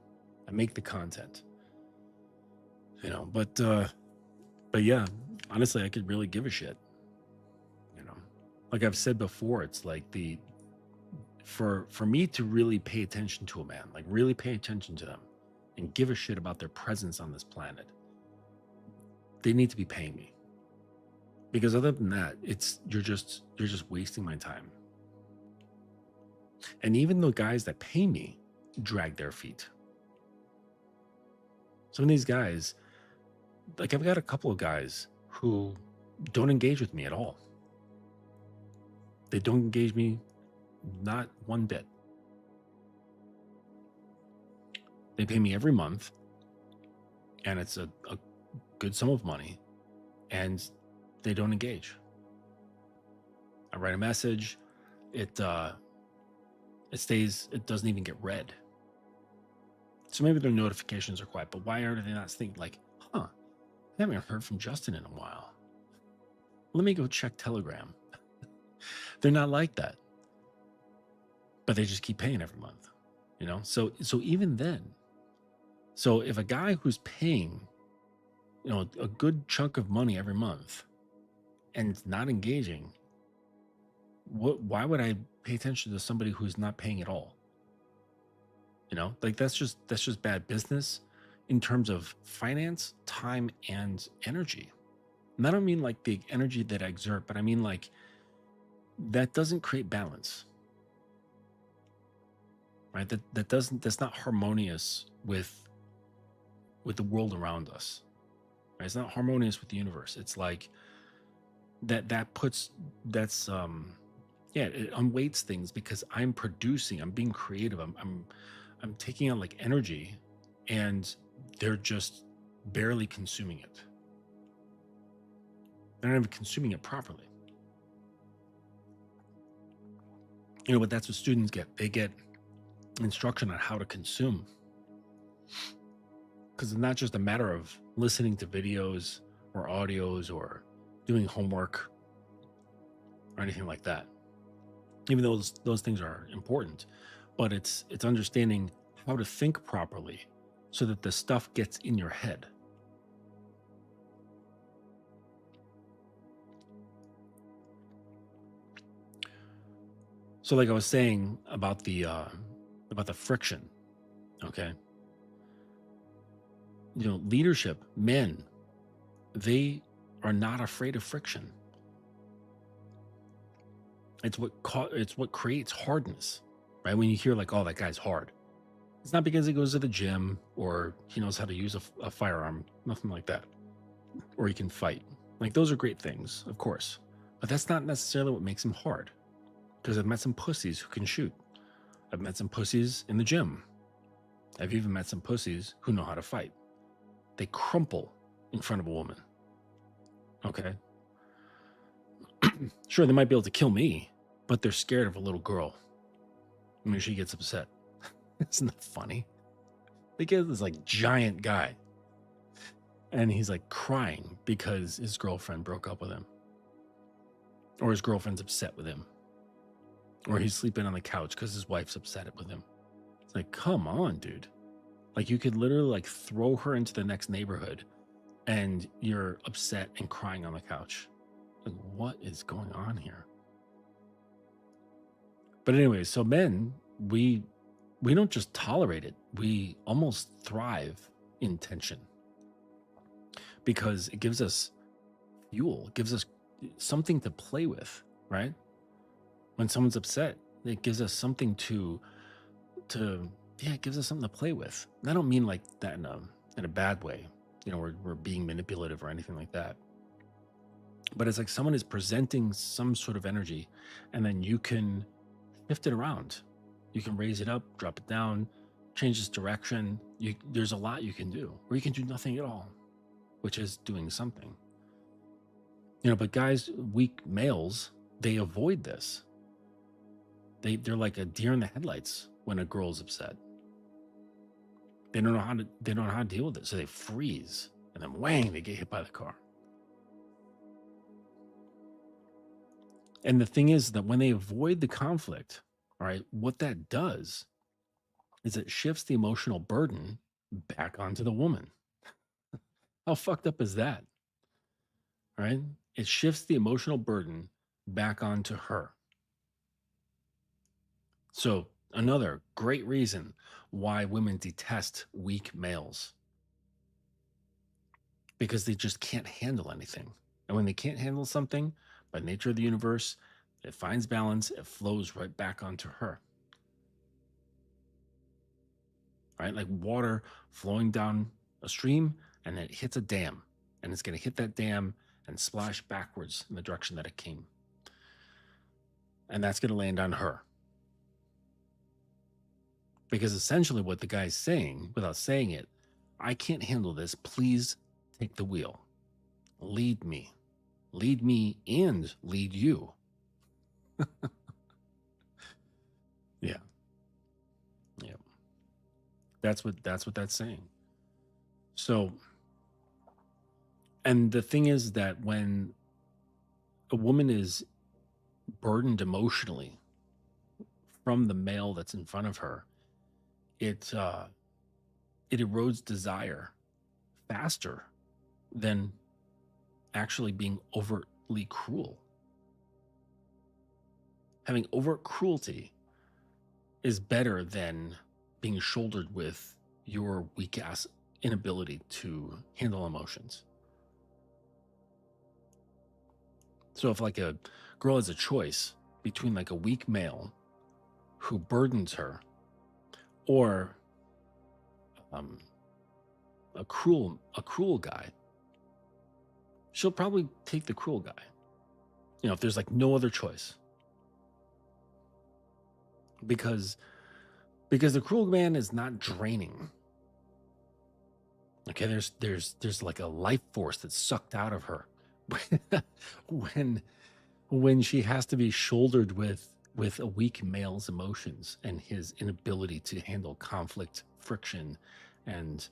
I make the content. You know, but yeah, honestly, I could really give a shit. You know, like I've said before, it's like for me to really pay attention to a man, like really pay attention to them and give a shit about their presence on this planet, they need to be paying me. Because other than that, you're just wasting my time. And even the guys that pay me drag their feet. Some of these guys, like I've got a couple of guys who don't engage with me at all. They don't engage me not one bit. They pay me every month, and it's a good sum of money, and they don't engage. I write a message, it doesn't even get read. So maybe their notifications are quiet, but why are they not thinking like, I haven't heard from Justin in a while. Let me go check Telegram. They're not like that. But they just keep paying every month, you know? So even then, so if a guy who's paying, you know, a good chunk of money every month and not engaging, why would I pay attention to somebody who's not paying at all? You know, like that's just bad business in terms of finance, time, and energy. And I don't mean like the energy that I exert, but I mean like that doesn't create balance, right? That's not harmonious with the world around us. Right? It's not harmonious with the universe. It's like it unweights things because I'm producing, I'm being creative, I'm taking on like energy, and they're just barely consuming it. They're not even consuming it properly. You know, but that's what students get. They get instruction on how to consume. Because it's not just a matter of listening to videos or audios or doing homework or anything like that. Even though those things are important, but it's understanding how to think properly so that the stuff gets in your head. So like I was saying about the friction, okay? You know, leadership, men, they are not afraid of friction. It's what creates hardness, right? When you hear like, oh, that guy's hard, it's not because he goes to the gym or he knows how to use a firearm, nothing like that, or he can fight. Like those are great things, of course, but that's not necessarily what makes him hard. Because I've met some pussies who can shoot. I've met some pussies in the gym. I've even met some pussies who know how to fight. They crumple in front of a woman. Okay. Sure, they might be able to kill me, but they're scared of a little girl. I mean, she gets upset. Isn't that funny? They get this like giant guy, and he's like crying because his girlfriend broke up with him, or his girlfriend's upset with him, or he's sleeping on the couch because his wife's upset with him. It's like, come on, dude. Like you could literally like throw her into the next neighborhood and you're upset and crying on the couch. Like, what is going on here? But anyway, so men, we don't just tolerate it. We almost thrive in tension because it gives us fuel, it gives us something to play with, right? When someone's upset, it gives us something it gives us something to play with. And I don't mean like that in a bad way. You know, we're being manipulative or anything like that. but it's like someone is presenting some sort of energy, and then you can shift it around. You can raise it up, drop it down, change its direction. There's a lot you can do, or you can do nothing at all, which is doing something. But guys, weak males, they avoid this. They're like a deer in the headlights when a girl's upset. They don't know how to deal with it, so they freeze, and then whang, they get hit by the car. And the thing is that when they avoid the conflict, all right, what that does is it shifts the emotional burden back onto the woman. How fucked up is that? All right? It shifts the emotional burden back onto her. So, another great reason why women detest weak males. Because they just can't handle anything. And when they can't handle something, by nature of the universe, it finds balance, it flows right back onto her. Right? Like water flowing down a stream, and then it hits a dam, and it's going to hit that dam and splash backwards in the direction that it came. And that's going to land on her. Because essentially what the guy's saying, without saying it, I can't handle this. Please take the wheel. Lead me. Lead me and lead you. Yeah. Yeah. That's what that's saying. So, and the thing is that when a woman is burdened emotionally from the male that's in front of her, it erodes desire faster than actually being overtly cruel. Having overt cruelty is better than being shouldered with your weak ass inability to handle emotions. So if like a girl has a choice between like a weak male who burdens her or a cruel guy, she'll probably take the cruel guy. If there's like no other choice. Because the cruel man is not draining. Okay, there's like a life force that's sucked out of her when she has to be shouldered with a weak male's emotions and his inability to handle conflict, friction, and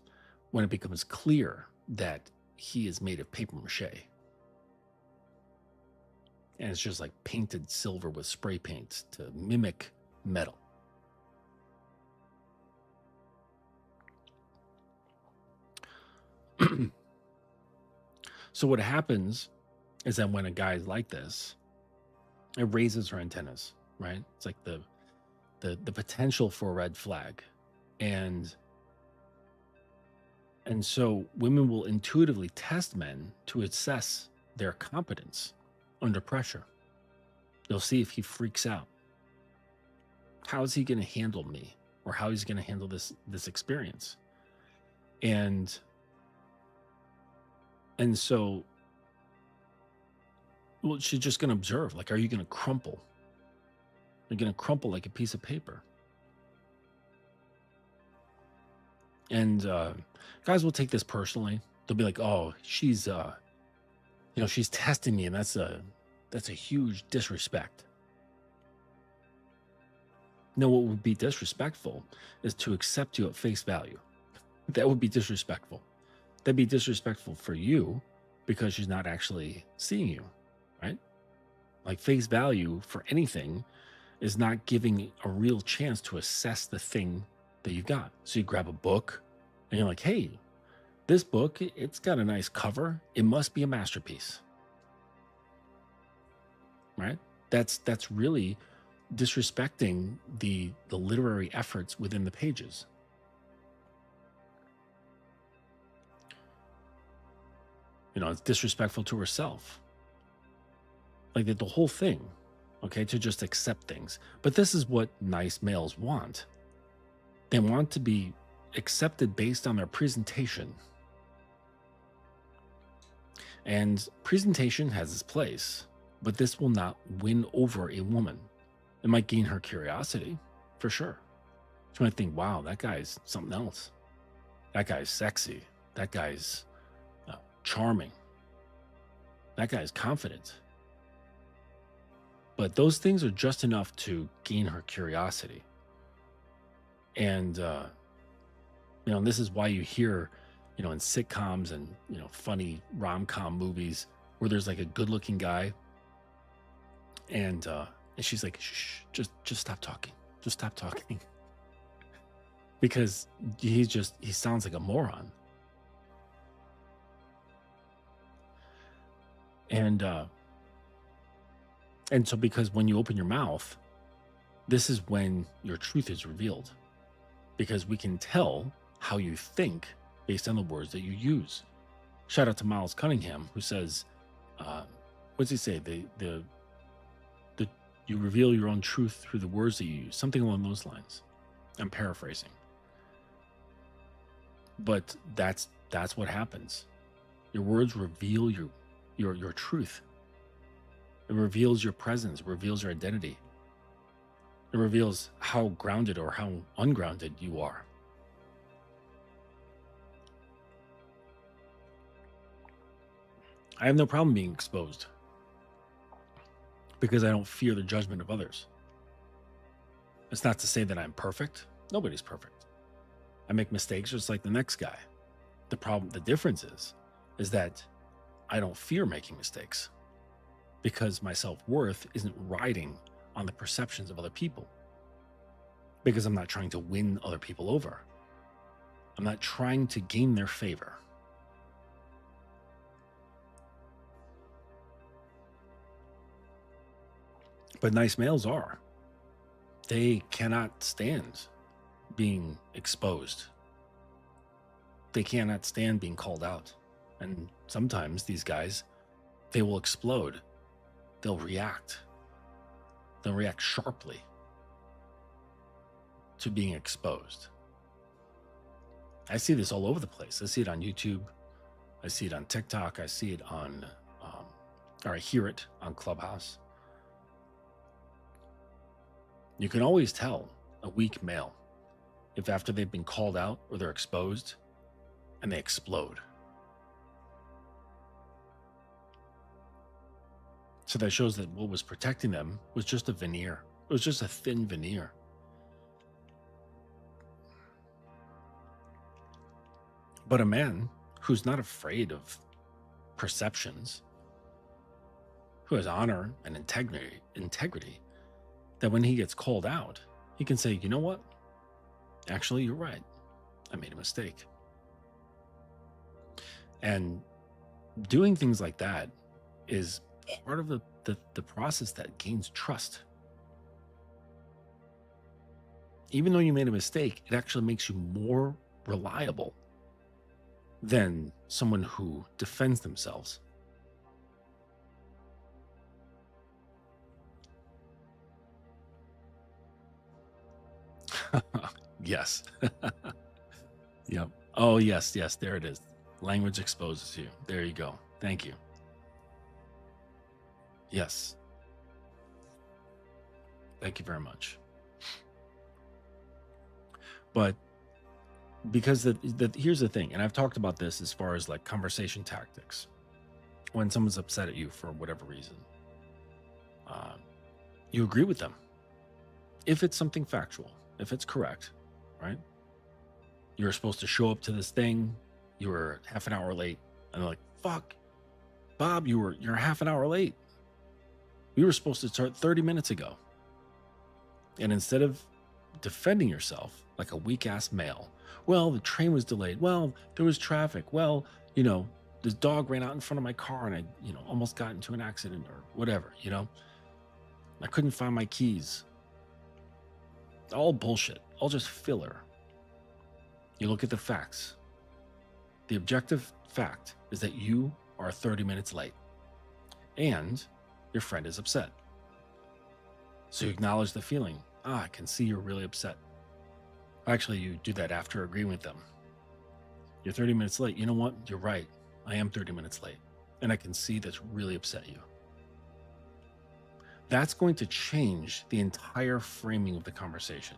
when it becomes clear that he is made of paper mache. And it's just like painted silver with spray paint to mimic metal. So what happens is that when a guy's like this, it raises her antennas, right? It's like the potential for a red flag. And so women will intuitively test men to assess their competence under pressure. They'll see if he freaks out. How is he going to handle me? Or how he's going to handle this experience? And so, well, she's just going to observe. Like, are you going to crumple? You're going to crumple like a piece of paper. And guys will take this personally. They'll be like, "Oh, she's she's testing me, and that's a huge disrespect." No, what would be disrespectful is to accept you at face value. That would be disrespectful. That'd be disrespectful for you because she's not actually seeing you, right? Like face value for anything is not giving a real chance to assess the thing that you've got. So you grab a book and you're like, hey, this book, it's got a nice cover. It must be a masterpiece, right? That's really disrespecting the literary efforts within the pages. It's disrespectful to herself. Like the whole thing, okay, to just accept things. But this is what nice males want. They want to be accepted based on their presentation. And presentation has its place, but this will not win over a woman. It might gain her curiosity, for sure. She might think, wow, that guy's something else. That guy's sexy. That guy's charming. That guy's confident. But those things are just enough to gain her curiosity. And, this is why you hear, in sitcoms and, funny rom-com movies where there's like a good-looking guy and she's like, shh, just stop talking. Just stop talking. Because he sounds like a moron. And so because when you open your mouth, this is when your truth is revealed. Because we can tell how you think based on the words that you use. Shout out to Miles Cunningham, who says, what's he say? You reveal your own truth through the words that you use. Something along those lines. I'm paraphrasing. But that's what happens. Your words reveal your truth. It reveals your presence. It reveals your identity. It reveals how grounded or how ungrounded you are. I have no problem being exposed because I don't fear the judgment of others. It's not to say that I'm perfect. Nobody's perfect. I make mistakes just like the next guy. The difference is that I don't fear making mistakes because my self-worth isn't riding on the perceptions of other people, because I'm not trying to win other people over. I'm not trying to gain their favor. But nice males are. They cannot stand being exposed. They cannot stand being called out. And sometimes these guys, they will explode. They'll react. They'll react sharply to being exposed. I see this all over the place. I see it on YouTube. I see it on TikTok. I see it on, or I hear it on Clubhouse. You can always tell a weak male if after they've been called out or they're exposed and they explode. So that shows that what was protecting them was just a veneer. It was just a thin veneer. But a man who's not afraid of perceptions, who has honor and integrity, that when he gets called out, he can say, you know what? Actually, you're right. I made a mistake. And doing things like that is part of the process that gains trust. Even though you made a mistake, it actually makes you more reliable than someone who defends themselves. Yes. Yep. Oh, yes. There it is. Language exposes you. There you go. Thank you. Yes. Thank you very much. But because here's the thing, and I've talked about this as far as like conversation tactics. When someone's upset at you for whatever reason, you agree with them. If it's something factual, if it's correct, right? You're supposed to show up to this thing. You were half an hour late. And they're like, fuck, Bob, you're half an hour late. We were supposed to start 30 minutes ago. And instead of defending yourself like a weak ass male, well, the train was delayed. Well, there was traffic. Well, this dog ran out in front of my car and I, almost got into an accident or whatever, I couldn't find my keys. All bullshit, all just filler. You look at the facts. The objective fact is that you are 30 minutes late and your friend is upset. So you acknowledge the feeling. I can see you're really upset. Actually, you do that after agreeing with them. You're 30 minutes late. You know what? You're right. I am 30 minutes late. and I can see that's really upset you. That's going to change the entire framing of the conversation.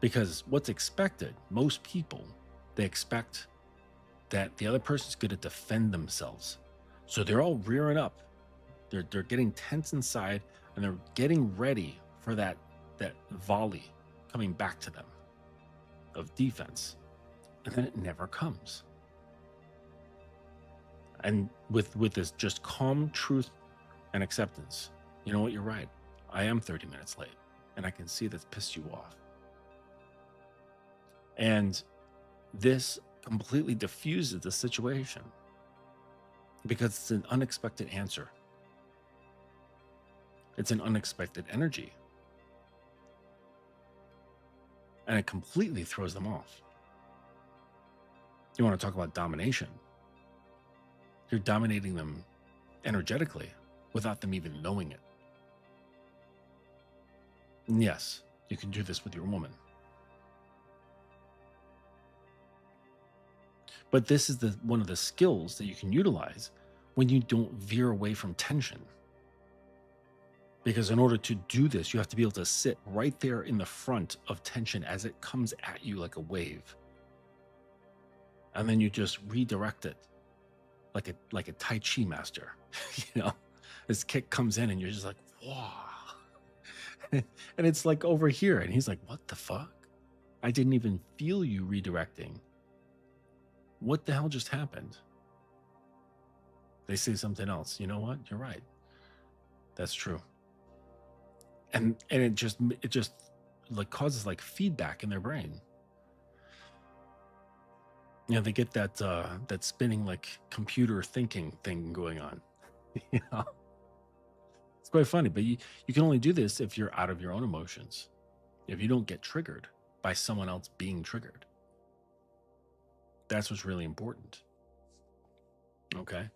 Because what's expected, most people, they expect that the other person's going to defend themselves. So they're all rearing up. They're getting tense inside, and they're getting ready for that volley coming back to them of defense. And then it never comes. And with this just calm truth and acceptance, you know what, you're right. I am 30 minutes late, and I can see that's pissed you off. And this completely diffuses the situation because it's an unexpected answer. It's an unexpected energy. And it completely throws them off. You want to talk about domination? You're dominating them energetically without them even knowing it. And yes, you can do this with your woman. But this is one of the skills that you can utilize when you don't veer away from tension. Because in order to do this, you have to be able to sit right there in the front of tension as it comes at you like a wave. And then you just redirect it like a Tai Chi master. You know, this kick comes in and you're just like, wow. And it's like over here. And he's like, what the fuck? I didn't even feel you redirecting. What the hell just happened? They say something else. You know what? You're right. That's true. And it just like causes like feedback in their brain. You know, they get that spinning like computer thinking thing going on. You know, it's quite funny, but you can only do this if you're out of your own emotions. If you don't get triggered by someone else being triggered. That's what's really important. Okay.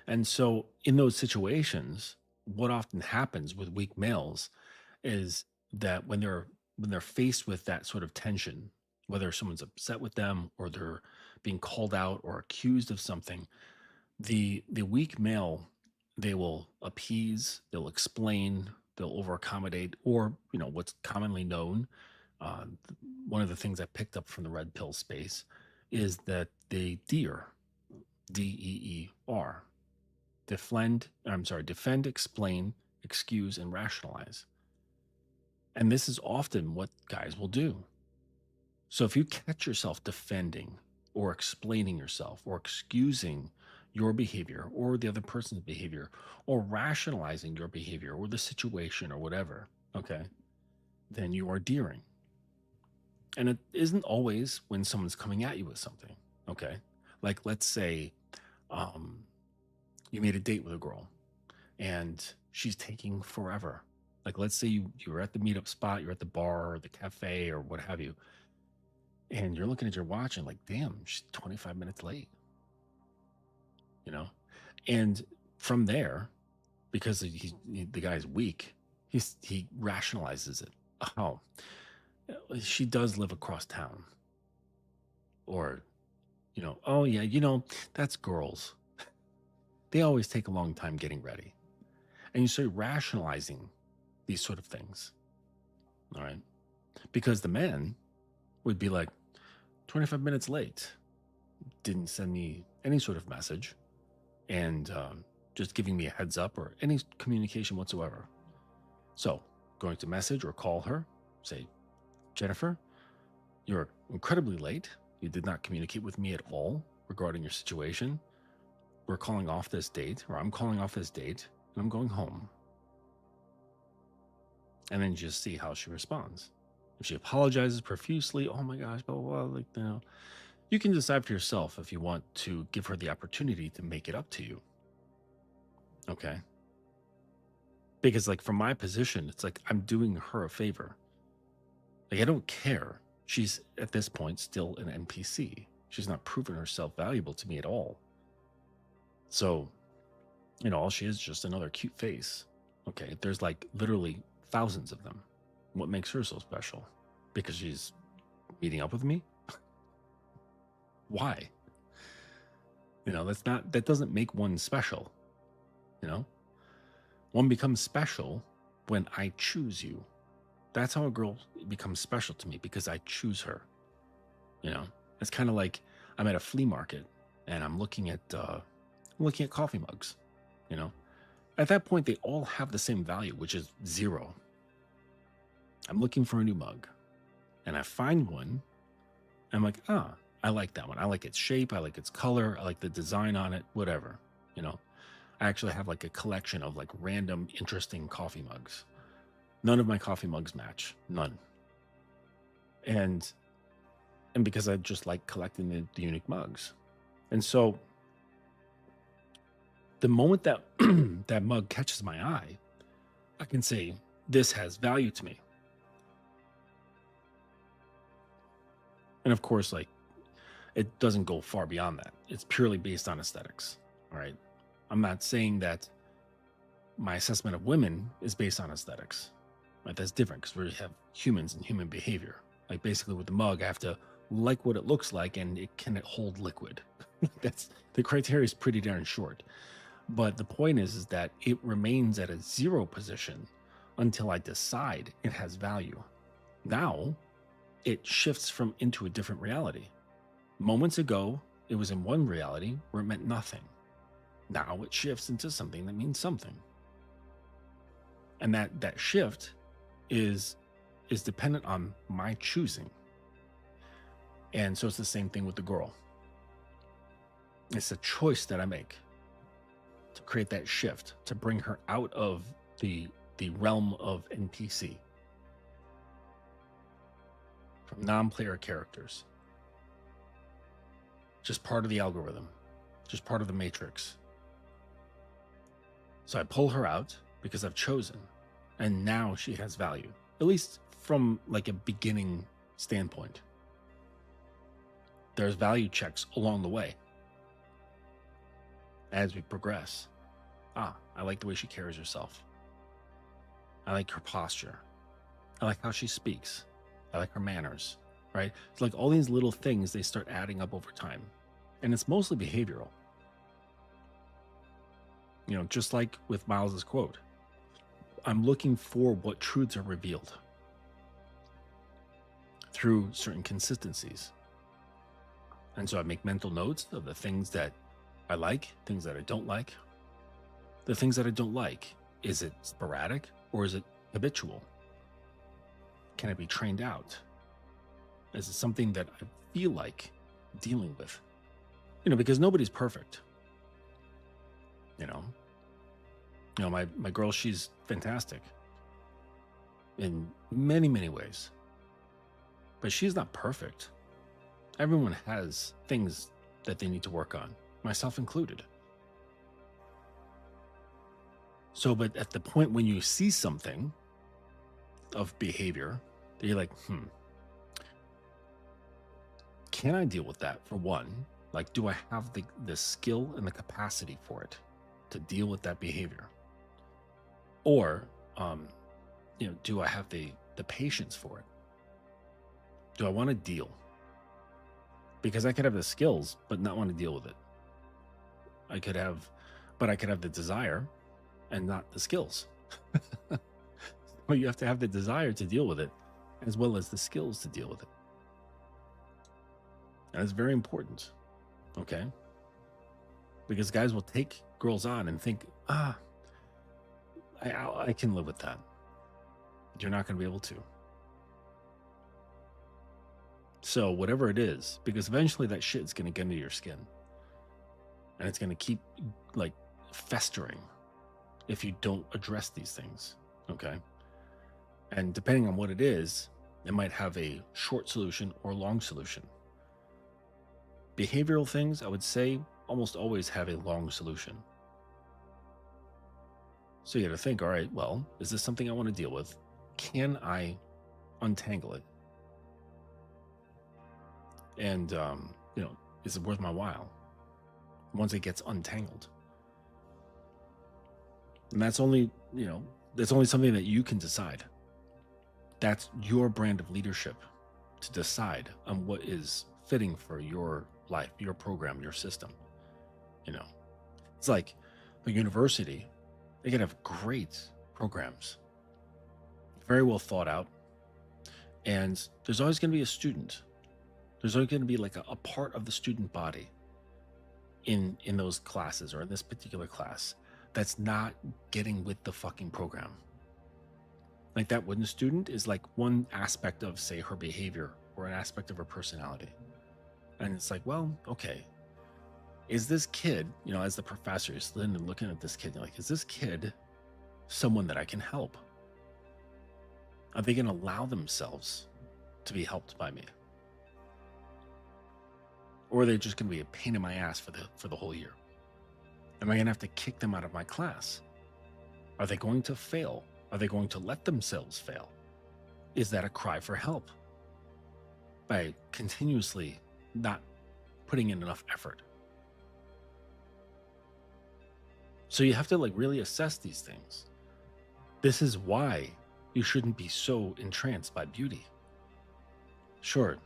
And so in those situations, what often happens with weak males is that when they're faced with that sort of tension, whether someone's upset with them or they're being called out or accused of something, the weak male, they will appease, they'll explain, they'll over accommodate, or you know what's commonly known. One of the things I picked up from the red pill space is that they DEER, DEER, defend, explain, excuse, and rationalize. And this is often what guys will do. So if you catch yourself defending or explaining yourself or excusing your behavior or the other person's behavior or rationalizing your behavior or the situation or whatever, okay, then you are DEERing. And it isn't always when someone's coming at you with something, okay? Like let's say you made a date with a girl and she's taking forever. Like let's say you're at the meetup spot, you're at the bar or the cafe or what have you, and you're looking at your watch and like, damn, she's 25 minutes late. You know? And from there, because the guy's weak, he rationalizes it. Oh, she does live across town. Or, you know, oh yeah, you know, that's girls. They always take a long time getting ready. And you start rationalizing these sort of things. All right. Because the man would be like, 25 minutes late, didn't send me any sort of message, and just giving me a heads up or any communication whatsoever. So going to message or call her, say, Jennifer, you're incredibly late. You did not communicate with me at all regarding your situation. We're calling off this date, or I'm calling off this date, and I'm going home. And then just see how she responds. If she apologizes profusely, oh my gosh, blah, blah, blah, like, you know, you can decide for yourself if you want to give her the opportunity to make it up to you. Okay. Because like from my position, it's like I'm doing her a favor. Like I don't care. She's at this point still an NPC. She's not proven herself valuable to me at all. So, you know, all she is just another cute face. Okay. There's like literally thousands of them. What makes her so special? Because she's meeting up with me? Why? That doesn't make one special. One becomes special when I choose you. That's how a girl becomes special to me, because I choose her. It's kind of like I'm at a flea market and I'm looking at coffee mugs. At that point, they all have the same value, which is 0. I'm looking for a new mug, and I find one. I'm like, I like that one. I like its shape. I like its color. I like the design on it, whatever. I actually have like a collection of like random, interesting coffee mugs. None of my coffee mugs match. None. And because I just like collecting the unique mugs. And so the moment that that mug catches my eye, I can say, this has value to me. And of course, like, it doesn't go far beyond that. It's purely based on aesthetics. All right. I'm not saying that my assessment of women is based on aesthetics. Right? That's different, because we have humans and human behavior. Like, basically with the mug, I have to like what it looks like, and can it hold liquid? That's the criteria is pretty darn short. But the point is that it remains at a 0 position until I decide it has value. Now it shifts into a different reality. Moments ago, it was in one reality where it meant nothing. Now it shifts into something that means something. And that shift is dependent on my choosing. And so it's the same thing with the girl. It's a choice that I make to create that shift, to bring her out of the realm of NPC, from non-player characters. Just part of the algorithm, just part of the matrix. So I pull her out because I've chosen, and now she has value, at least from like a beginning standpoint. There's value checks along the way as we progress. I like the way she carries herself. I like her posture. I like how she speaks. I like her manners, right? It's like all these little things, they start adding up over time. And it's mostly behavioral. Just like with Miles's quote, I'm looking for what truths are revealed through certain consistencies. And so I make mental notes of the things that I like, things that I don't like. The things that I don't like, is it sporadic or is it habitual? Can it be trained out? Is it something that I feel like dealing with? Because nobody's perfect. My girl, she's fantastic in many, many ways. But she's not perfect. Everyone has things that they need to work on, myself included. So, but at the point when you see something of behavior that you're like, can I deal with that, for one? Like, do I have the skill and the capacity for it to deal with that behavior? Or, do I have the patience for it? Do I want to deal? Because I could have the skills, but not want to deal with it. I could have the desire and not the skills. Well, you have to have the desire to deal with it, as well as the skills to deal with it. And it's very important. Okay? Because guys will take girls on and think, I can live with that. You're not going to be able to. So whatever it is, because eventually that shit's going to get into your skin. And it's going to keep like festering if you don't address these things. Okay? And depending on what it is, it might have a short solution or long solution. Behavioral things, I would say, almost always have a long solution. So you got to think, all right, well, is this something I want to deal with? Can I untangle it? And, is it worth my while once it gets untangled? And that's only something that you can decide. That's your brand of leadership, to decide on what is fitting for your life, your program, your system. You know, it's like a university, they can have great programs, very well thought out. And there's always going to be a student. There's always going to be like a part of the student body in those classes, or in this particular class, that's not getting with the fucking program. Like that one student is like one aspect of, say, her behavior or an aspect of her personality. And it's like, well, okay, is this kid, as the professor is sitting and looking at this kid, like, is this kid someone that I can help? Are they going to allow themselves to be helped by me? Or are they just going to be a pain in my ass for the whole year? Am I going to have to kick them out of my class? Are they going to fail? Are they going to let themselves fail? Is that a cry for help? By continuously not putting in enough effort. So you have to like really assess these things. This is why you shouldn't be so entranced by beauty. Sure,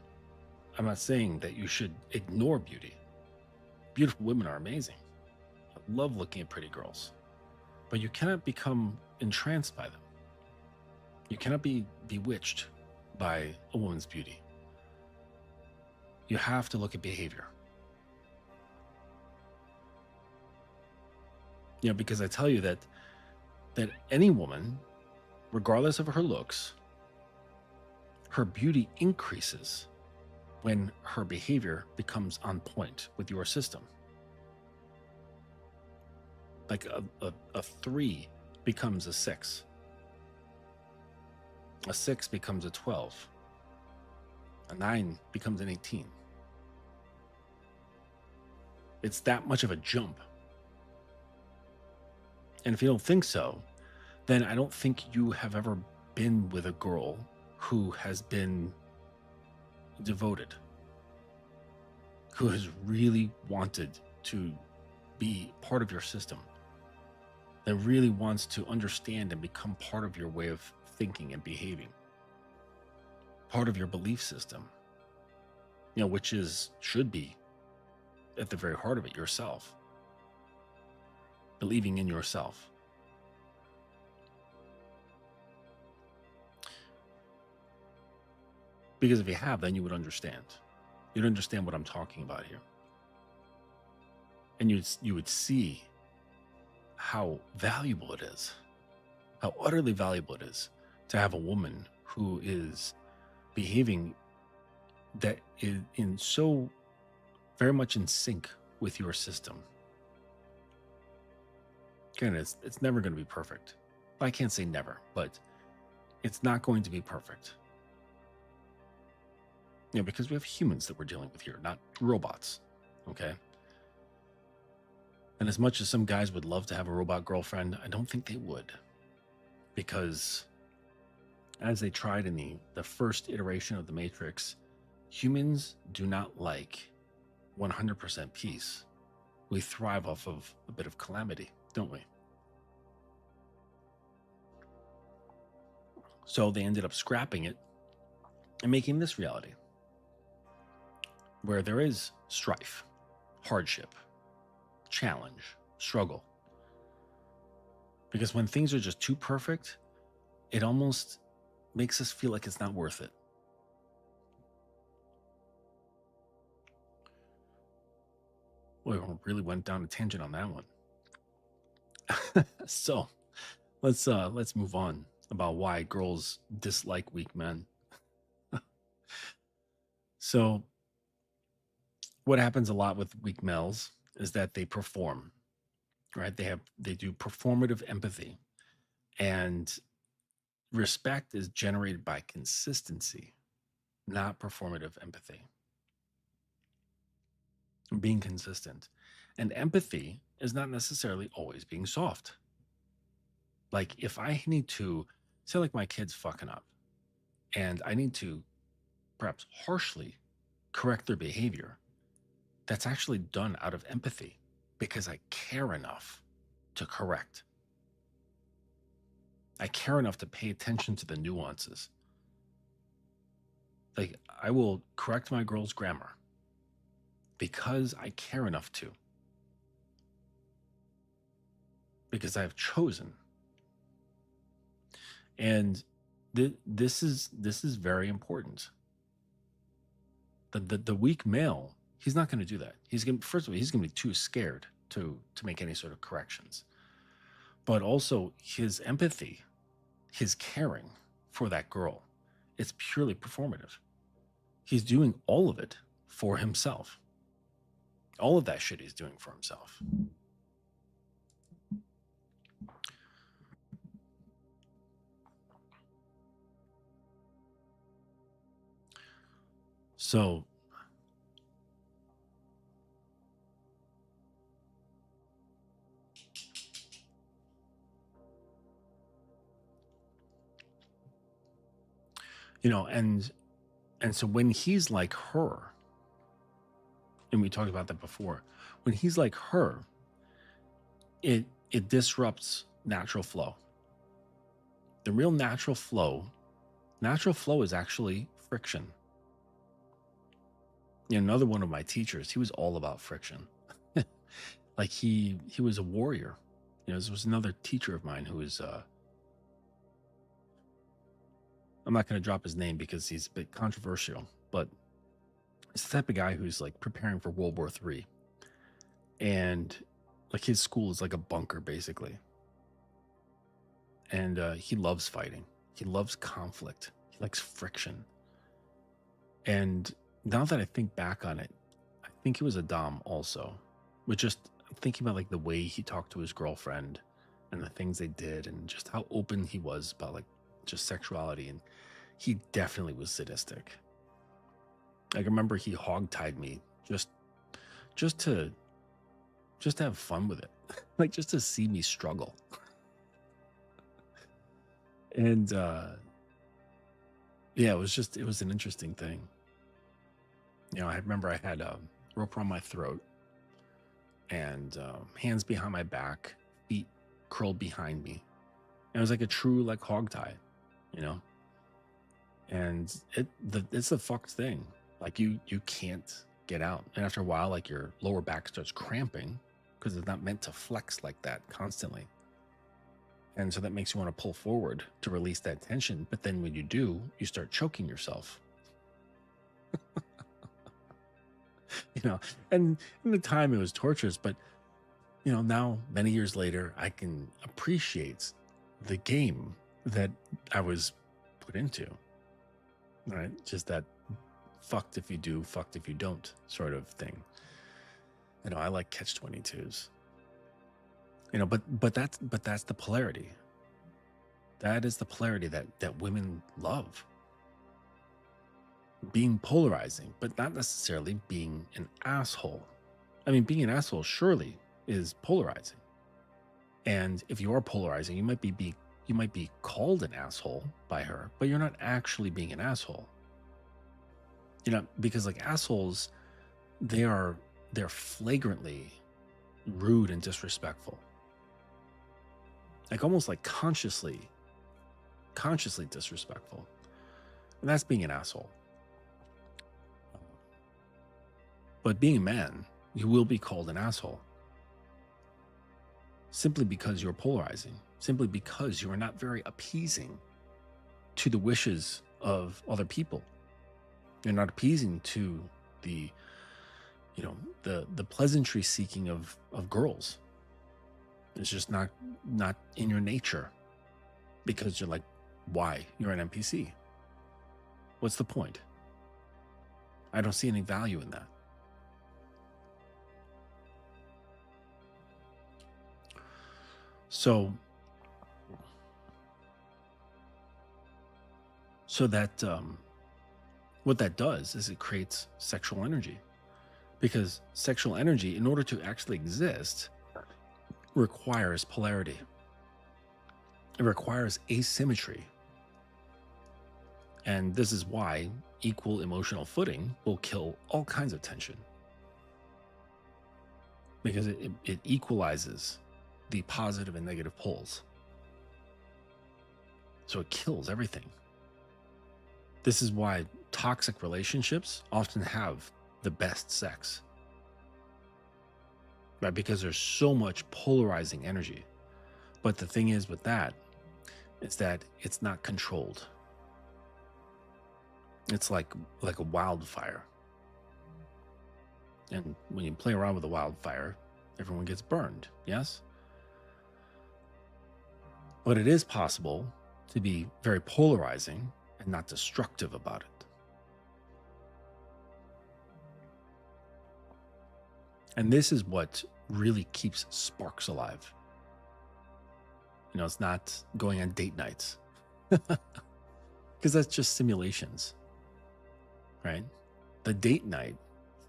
I'm not saying that you should ignore beauty. Beautiful women are amazing. I love looking at pretty girls. But you cannot become entranced by them. You cannot be bewitched by a woman's beauty. You have to look at behavior. Because I tell you that any woman, regardless of her looks, her beauty increases when her behavior becomes on point with your system. Like a 3 becomes a 6. A 6 becomes a 12. A 9 becomes an 18. It's that much of a jump. And if you don't think so, then I don't think you have ever been with a girl who has been devoted, who has really wanted to be part of your system, that really wants to understand and become part of your way of thinking and behaving, part of your belief system, which should be at the very heart of it, yourself, believing in yourself. Because if you have, then you would understand. You'd understand what I'm talking about here. And you would see how valuable it is, how utterly valuable it is to have a woman who is behaving that is in so very much in sync with your system. Again, it's never going to be perfect. I can't say never, but it's not going to be perfect. Because we have humans that we're dealing with here, not robots. Okay. And as much as some guys would love to have a robot girlfriend, I don't think they would. Because as they tried in the first iteration of the Matrix, humans do not like 100% peace. We thrive off of a bit of calamity, don't we? So they ended up scrapping it and making this reality, where there is strife, hardship, challenge, struggle. Because when things are just too perfect, it almost makes us feel like it's not worth it. Boy, we really went down a tangent on that one. So let's move on about why girls dislike weak men. So what happens a lot with weak males is that they perform, right? They do performative empathy, and respect is generated by consistency, not performative empathy. Being consistent. And empathy is not necessarily always being soft. Like if I need to say, like my kid's fucking up and I need to perhaps harshly correct their behavior, that's actually done out of empathy because I care enough to correct. I care enough to pay attention to the nuances. Like I will correct my girl's grammar because I care enough to, because I've chosen. And this is very important. The weak male, he's not going to do that. He's going, first of all, he's going to be too scared to make any sort of corrections. But also his empathy, his caring for that girl, it's purely performative. He's doing all of it for himself. All of that shit he's doing for himself. So and so when he's like her, and we talked about that before, when he's like her, it disrupts natural flow. The real natural flow is actually friction. Another one of my teachers, he was all about friction. Like he was a warrior. There was another teacher of mine who was I'm not going to drop his name because he's a bit controversial, but it's the type of guy who's like preparing for World War III. And like his school is like a bunker, basically. And he loves fighting. He loves conflict. He likes friction. And now that I think back on it, I think he was a dom also. But just thinking about like the way he talked to his girlfriend and the things they did and just how open he was about like just sexuality, and he definitely was sadistic. Like, I remember he hogtied me just to have fun with it, like just to see me struggle. And yeah, it was an interesting thing. I remember I had a rope around my throat and hands behind my back, feet curled behind me. And it was like a true like hog tie, and it's a fucked thing. Like you can't get out. And after a while, like your lower back starts cramping because it's not meant to flex like that constantly. And so that makes you want to pull forward to release that tension. But then when you do, you start choking yourself. And in the time it was torturous, but now many years later, I can appreciate the game that I was put into, right? Just that fucked if you do, fucked if you don't sort of thing. I like catch-22s, but that's the polarity. That is the polarity that women love. Being polarizing, but not necessarily being an asshole. I mean, being an asshole surely is polarizing. And if you are polarizing, you might be called an asshole by her, but you're not actually being an asshole. Because like assholes, they're flagrantly rude and disrespectful. Like almost like consciously disrespectful. And that's being an asshole. But being a man, you will be called an asshole. Simply because you're polarizing. Simply because you are not very appeasing to the wishes of other people. You're not appeasing to the pleasantry seeking of girls. It's just not in your nature. Because you're like, why? You're an NPC. What's the point? I don't see any value in that. So that what that does is it creates sexual energy, because sexual energy, in order to actually exist, requires polarity. It requires asymmetry. And this is why equal emotional footing will kill all kinds of tension, because it equalizes the positive and negative poles. So it kills everything. This is why toxic relationships often have the best sex, right? Because there's so much polarizing energy. But the thing is with that is that it's not controlled. It's like a wildfire. And when you play around with a wildfire, everyone gets burned, yes? But it is possible to be very polarizing and not destructive about it. And this is what really keeps sparks alive. You know, it's not going on date nights, because that's just simulations, right? The date night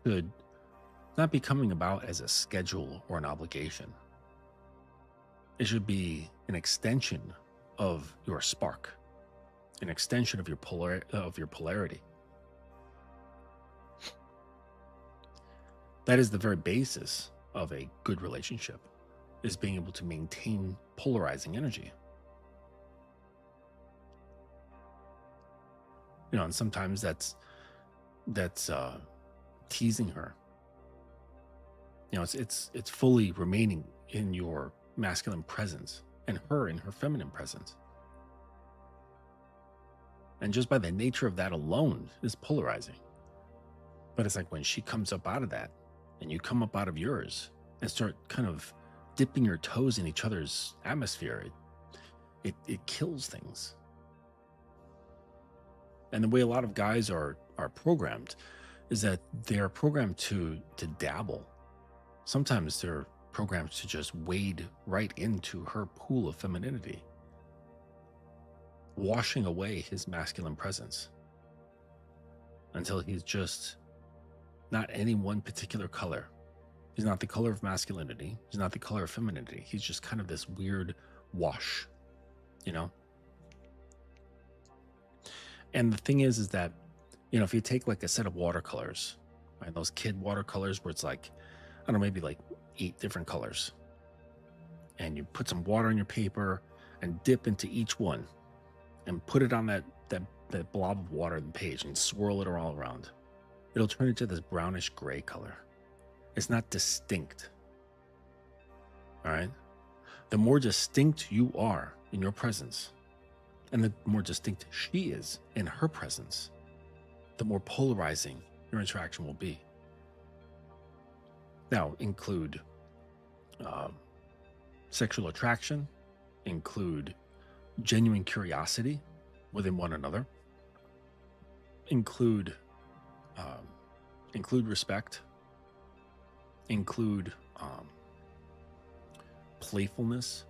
should not be coming about as a schedule or an obligation. It should be an extension of your spark, an extension of your polarity. That is the very basis of a good relationship, is being able to maintain polarizing energy. You know, and sometimes that's teasing her. You know, it's fully remaining in your masculine presence and her in her feminine presence. And just by the nature of that alone is polarizing. But it's like when she comes up out of that and you come up out of yours and start kind of dipping your toes in each other's atmosphere, it kills things. And the way a lot of guys are programmed is that they're programmed to dabble. Sometimes they're programmed to just wade right into her pool of femininity, washing away his masculine presence until he's just not any one particular color. He's not the color of masculinity. He's not the color of femininity. He's just kind of this weird wash, you know? And the thing is that, you know, if you take like a set of watercolors, right, those kid watercolors where it's like, I don't know, maybe like 8 different colors, and you put some water on your paper and dip into each one and put it on that blob of water on the page and swirl it all around, it'll turn into this brownish gray color. It's not distinct. All right. The more distinct you are in your presence, and the more distinct she is in her presence, the more polarizing your interaction will be. Now, include sexual attraction, include genuine curiosity within one another, include respect, include playfulness,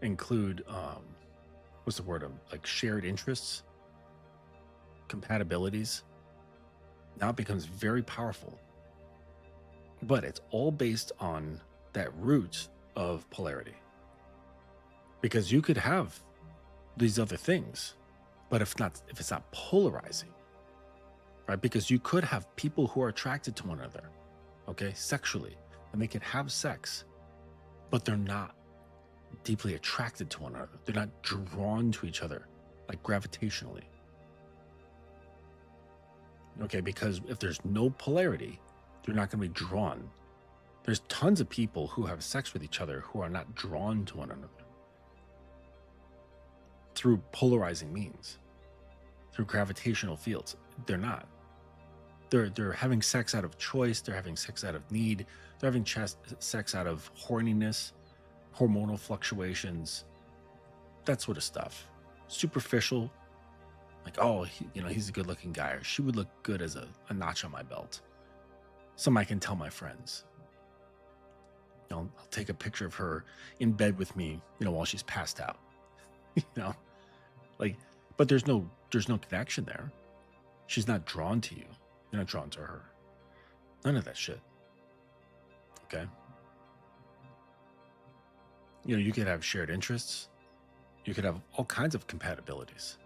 include what's the word, like shared interests, compatibilities. Now it becomes very powerful, but it's all based on that root of polarity. Because you could have these other things, but if it's not polarizing, right? Because you could have people who are attracted to one another, okay, sexually, and they could have sex, but they're not deeply attracted to one another. They're not drawn to each other, like gravitationally. Okay, because if there's no polarity, they're not going to be drawn. There's tons of people who have sex with each other who are not drawn to one another through polarizing means, through gravitational fields. They're not. They're having sex out of choice. They're having sex out of need. They're having sex out of horniness, hormonal fluctuations, that sort of stuff. Superficial, like, oh, he's a good-looking guy, or she would look good as a notch on my belt. Something I can tell my friends. I'll take a picture of her in bed with me, while she's passed out. But there's no connection there. She's not drawn to you. You're not drawn to her. None of that shit. Okay. You could have shared interests. You could have all kinds of compatibilities.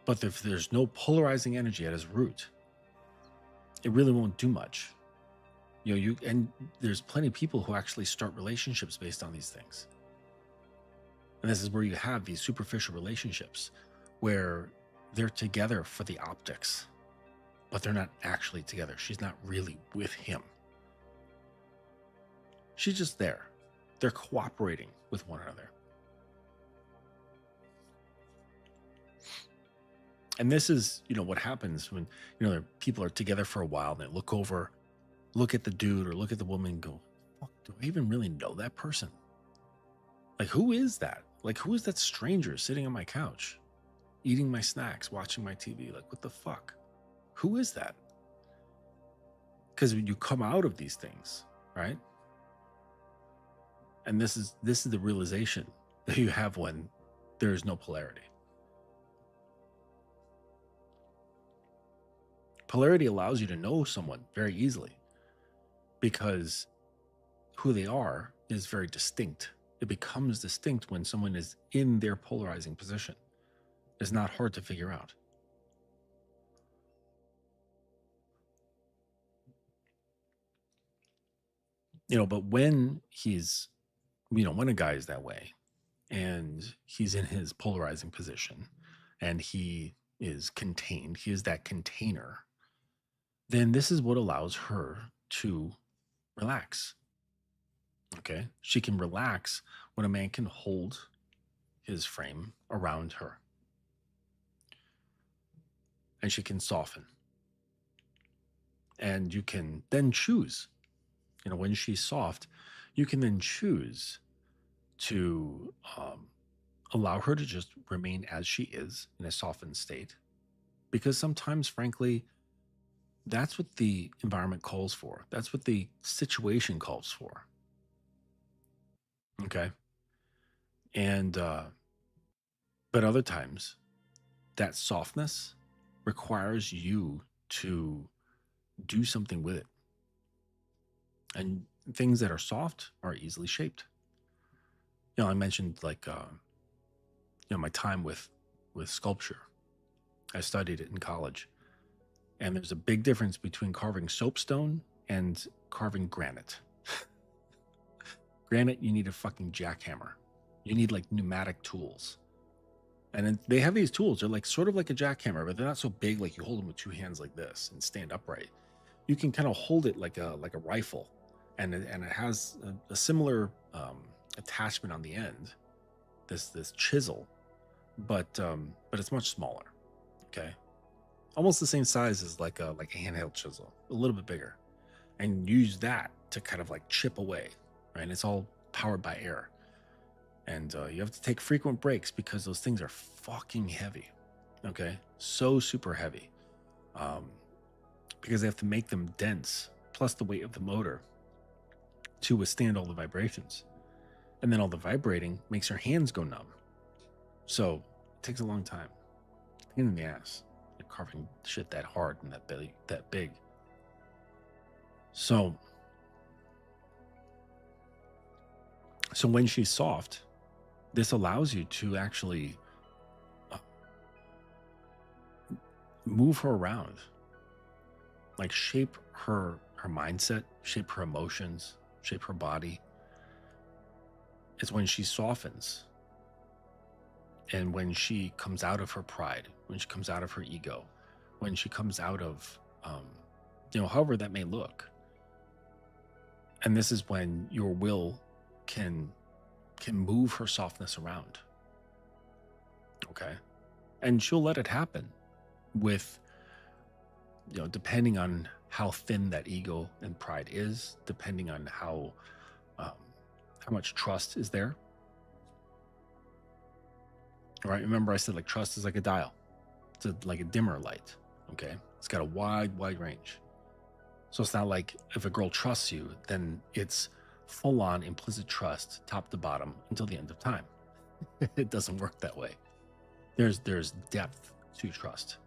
But if there's no polarizing energy at its root, it really won't do much. And there's plenty of people who actually start relationships based on these things. And this is where you have these superficial relationships where they're together for the optics. but they're not actually together. She's not really with him. She's just there. They're cooperating with one another. And this is, what happens when, people are together for a while and they look over, look at the dude or look at the woman and go, fuck, do I even really know that person? Like, who is that? Like, who is that stranger sitting on my couch, eating my snacks, watching my TV? Like, what the fuck? Who is that? Because when you come out of these things, right? And this is the realization that you have when there is no polarity. Polarity allows you to know someone very easily because who they are is very distinct. It becomes distinct when someone is in their polarizing position. It's not hard to figure out. But when he's, when a guy is that way and he's in his polarizing position and he is contained, he is that container, then this is what allows her to relax. Okay. She can relax when a man can hold his frame around her. And she can soften. And you can then choose, when she's soft, you can then choose to allow her to just remain as she is in a softened state. Because sometimes, frankly, that's what the environment calls for. That's what the situation calls for. Okay. And, but other times, that softness requires you to do something with it. And things that are soft are easily shaped. I mentioned like, my time with sculpture. I studied it in college. And there's a big difference between carving soapstone and carving granite. Granite, you need a fucking jackhammer. You need like pneumatic tools. And then they have these tools. They're like sort of like a jackhammer, but they're not so big like you hold them with two hands like this and stand upright. You can kind of hold it like a rifle, and it has a similar attachment on the end. This chisel, but it's much smaller. Okay, almost the same size as like a handheld chisel, a little bit bigger, and use that to kind of like chip away. Right, and it's all powered by air. And you have to take frequent breaks because those things are fucking heavy. Okay, so super heavy. Because they have to make them dense, plus the weight of the motor to withstand all the vibrations. And then all the vibrating makes your hands go numb. So it takes a long time. Pain in the ass. Like carving shit that hard and that big. So when she's soft, this allows you to actually move her around, like shape her mindset, shape her emotions, shape her body. It's when she softens and when she comes out of her pride, when she comes out of her ego, when she comes out of, however that may look. And this is when your will can move her softness around. Okay. And she'll let it happen with, depending on how thin that ego and pride is, depending on how much trust is there. All right. Remember I said like trust is like a dial. It's like a dimmer light. Okay. It's got a wide range. So it's not like if a girl trusts you, then it's full-on implicit trust, top to bottom, until the end of time. It doesn't work that way. There's depth to trust.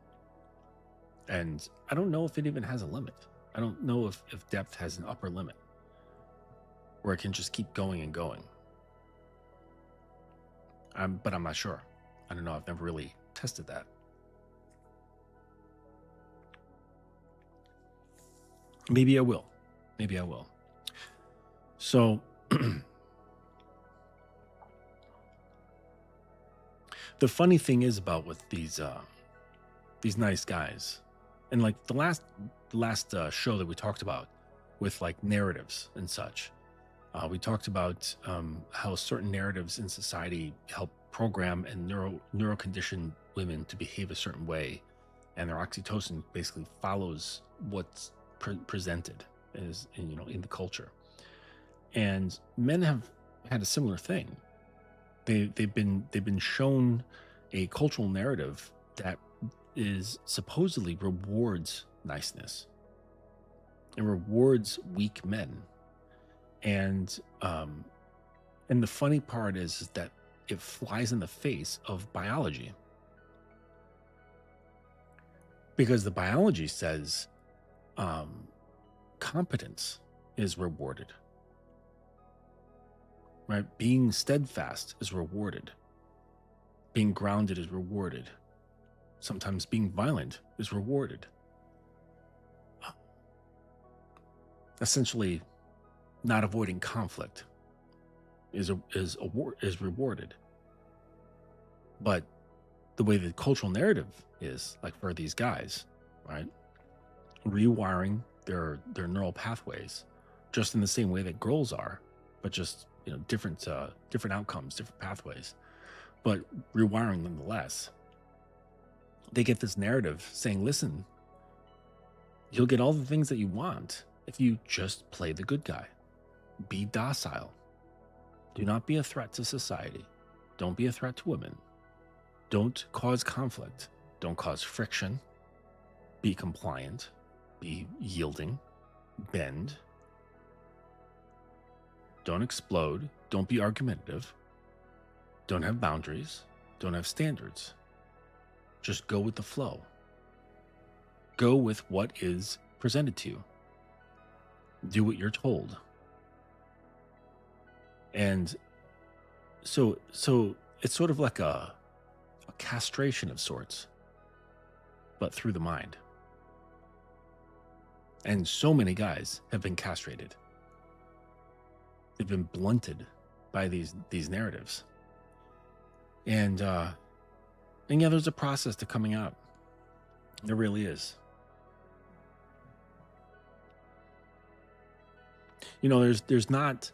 And I don't know if it even has a limit. I don't know if depth has an upper limit where it can just keep going and going. But I'm not sure. I don't know. I've never really tested that. Maybe I will. So the funny thing is about with these nice guys And like the last show that we talked about with like narratives and such, we talked about how certain narratives in society help program and neurocondition women to behave a certain way, and their oxytocin basically follows what's presented as in the culture. And men have had a similar thing. They've been shown a cultural narrative that is supposedly rewards niceness and rewards weak men. And the funny part is that it flies in the face of biology, because the biology says competence is rewarded, right? Being steadfast is rewarded. Being grounded is rewarded. Sometimes being violent is rewarded. Essentially, not avoiding conflict is rewarded. But the way the cultural narrative is, like for these guys, right, rewiring their neural pathways, just in the same way that girls are, but just different outcomes, different pathways, but rewiring nonetheless. They get this narrative saying, listen, you'll get all the things that you want if you just play the good guy. Be docile. Do not be a threat to society. Don't be a threat to women. Don't cause conflict. Don't cause friction. Be compliant. Be yielding. Bend. Don't explode. Don't be argumentative. Don't have boundaries. Don't have standards. Just go with the flow. Go with what is presented to you. Do what you're told. And so it's sort of like a castration of sorts, but through the mind. And so many guys have been castrated. They've been blunted by these narratives. And yeah, there's a process to coming out. There really is. There's not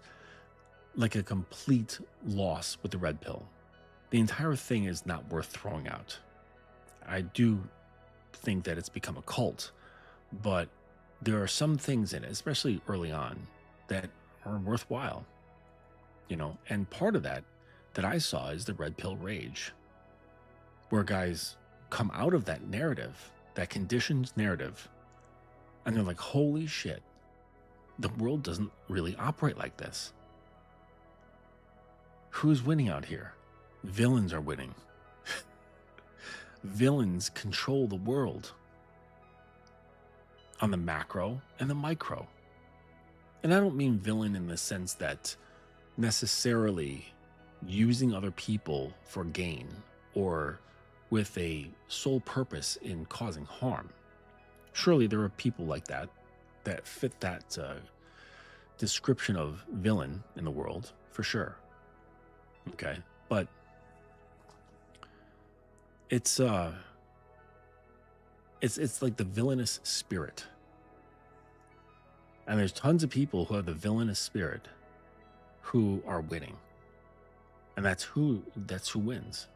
like a complete loss with the red pill. The entire thing is not worth throwing out. I do think that it's become a cult, but there are some things in it, especially early on, that are worthwhile. And part of that I saw is the red pill rage, where guys come out of that narrative, that conditioned narrative, and they're like, holy shit, the world doesn't really operate like this. Who's winning out here? Villains are winning. Villains control the world on the macro and the micro. And I don't mean villain in the sense that necessarily using other people for gain or with a sole purpose in causing harm. Surely there are people like that fit that description of villain in the world, for sure. Okay, but it's like the villainous spirit, and there's tons of people who have the villainous spirit who are winning, and that's who wins.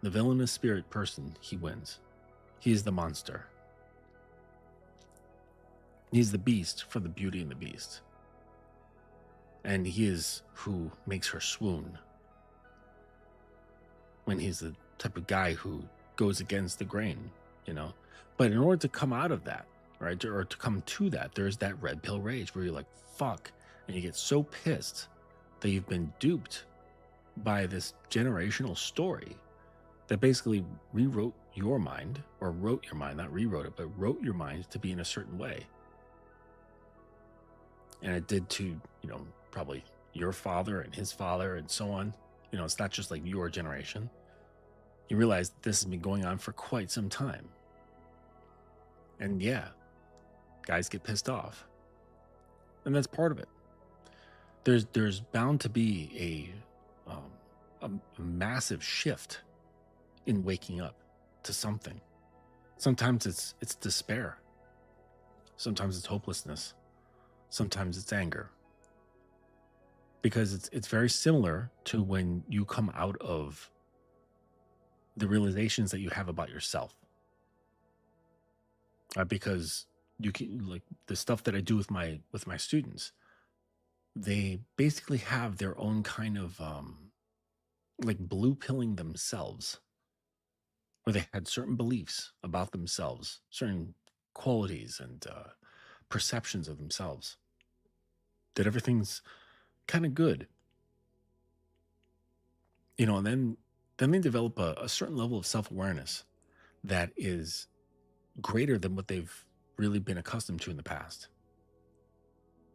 The villainous spirit person, he wins. He's the monster. He's the beast for the Beauty and the Beast. And he is who makes her swoon. When he's the type of guy who goes against the grain, But in order to come out of that, right, or to come to that, there's that red pill rage where you're like, fuck. And you get so pissed that you've been duped by this generational story that basically rewrote your mind, or wrote your mind, not rewrote it, but wrote your mind to be in a certain way. And it did to, probably your father and his father and so on. It's not just like your generation. You realize this has been going on for quite some time. And yeah, guys get pissed off. And that's part of it. There's bound to be a massive shift in waking up to something. Sometimes it's despair. Sometimes it's hopelessness. Sometimes it's anger. Because it's very similar to when you come out of the realizations that you have about yourself. Because you can, like, the stuff that I do with my students, they basically have their own kind of like blue pilling themselves, where they had certain beliefs about themselves, certain qualities and perceptions of themselves, that everything's kind of good, and then they develop a certain level of self-awareness that is greater than what they've really been accustomed to in the past.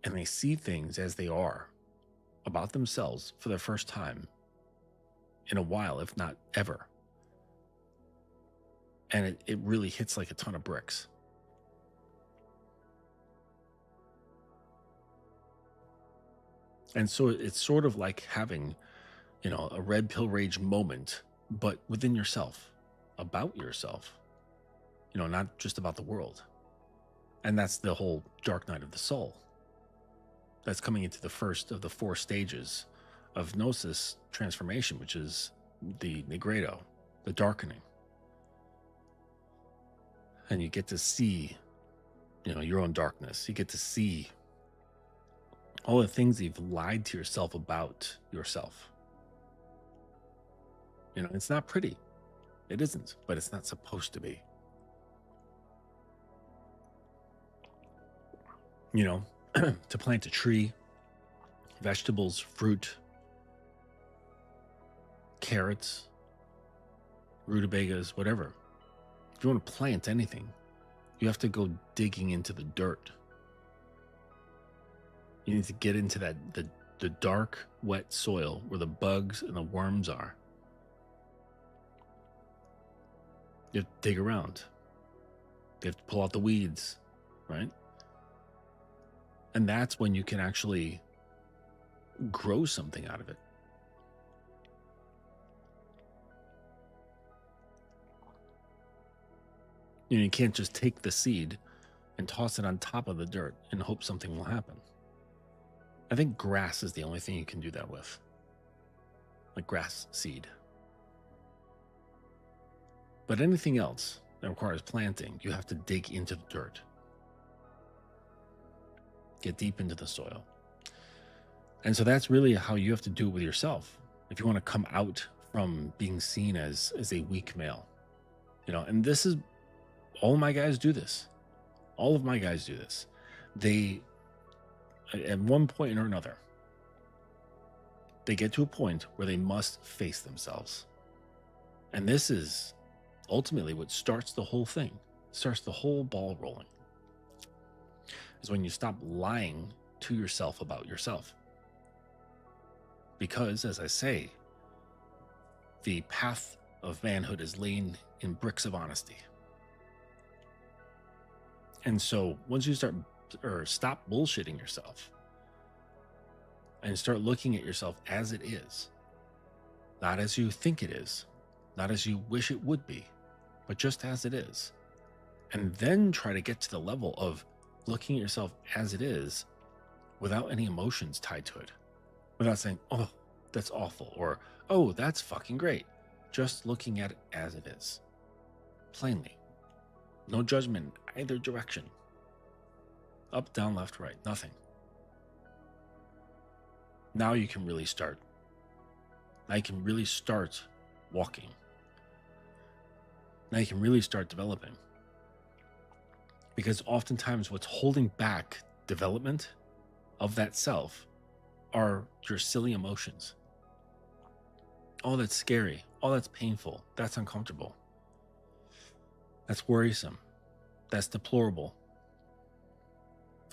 And they see things as they are about themselves for the first time in a while, if not ever. And it really hits like a ton of bricks. And so it's sort of like having, a red pill rage moment, but within yourself, about yourself, not just about the world. And that's the whole dark night of the soul. That's coming into the first of the 4 stages of gnosis transformation, which is the negredo, the darkening. And you get to see, your own darkness. You get to see all the things you've lied to yourself about yourself. It's not pretty. It isn't, but it's not supposed to be. To plant a tree, vegetables, fruit, carrots, rutabagas, whatever. If you want to plant anything, you have to go digging into the dirt. You need to get into the dark, wet soil where the bugs and the worms are. You have to dig around. You have to pull out the weeds, right? And that's when you can actually grow something out of it. You can't just take the seed and toss it on top of the dirt and hope something will happen. I think grass is the only thing you can do that with. Like grass seed. But anything else that requires planting, you have to dig into the dirt. Get deep into the soil. And so that's really how you have to do it with yourself. If you want to come out from being seen as a weak male. And this is, all my guys do this. All of my guys do this. They, at one point or another, they get to a point where they must face themselves. And this is ultimately what starts the whole thing, starts the whole ball rolling. Is when you stop lying to yourself about yourself. Because, as I say, the path of manhood is laid in bricks of honesty. And so once you stop bullshitting yourself and start looking at yourself as it is, not as you think it is, not as you wish it would be, but just as it is, and then try to get to the level of looking at yourself as it is without any emotions tied to it, without saying, oh, that's awful, or, oh, that's fucking great. Just looking at it as it is, plainly. No judgment in either direction. Up, down, left, right, nothing. Now you can really start. Now you can really start walking. Now you can really start developing. Because oftentimes what's holding back development of that self are your silly emotions. All that's scary, all that's painful, that's uncomfortable. That's worrisome. That's deplorable.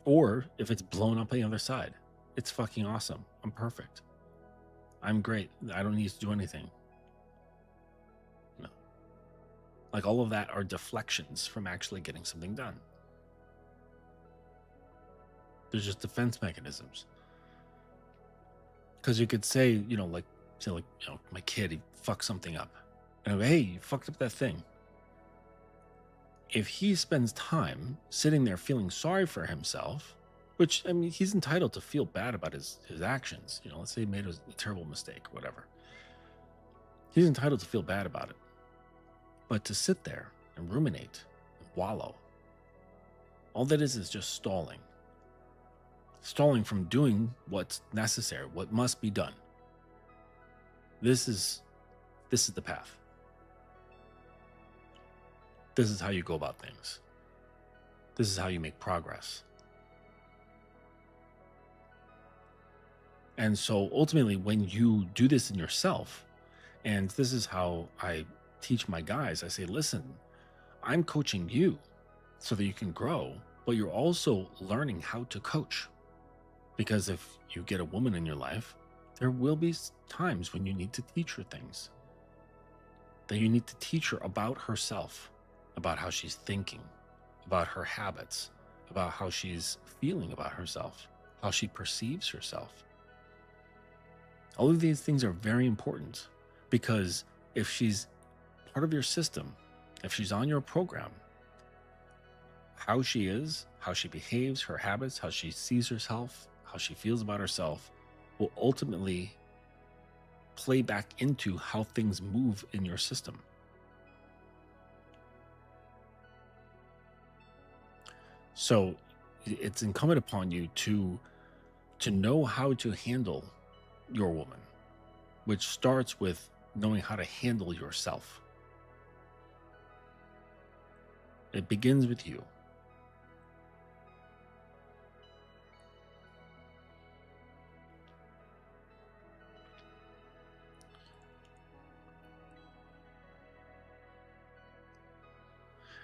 Or if it's blown up on the other side, it's fucking awesome. I'm perfect. I'm great. I don't need to do anything. No. Like all of that are deflections from actually getting something done. There's just defense mechanisms. Because you could say, my kid, he fucked something up. And I go, hey, you fucked up that thing. if he spends time sitting there feeling sorry for himself, which, I mean, he's entitled to feel bad about his actions. You know, let's say he made a terrible mistake or whatever. He's entitled to feel bad about it. But to sit there and ruminate and wallow, all that is just stalling. Stalling from doing what's necessary, what must be done. This is the path. This is how you go about things. This is how you make progress. And so ultimately, when you do this in yourself, and this is how I teach my guys, I say, listen, I'm coaching you so that you can grow, but you're also learning how to coach. Because if you get a woman in your life, there will be times when you need to teach her things. That you need to teach her about herself, about how she's thinking, about her habits, about how she's feeling about herself, how she perceives herself. All of these things are very important, because if she's part of your system, if she's on your program, how she is, how she behaves, her habits, how she sees herself, how she feels about herself will ultimately play back into how things move in your system. So it's incumbent upon you to know how to handle your woman, which starts with knowing how to handle yourself. It begins with you.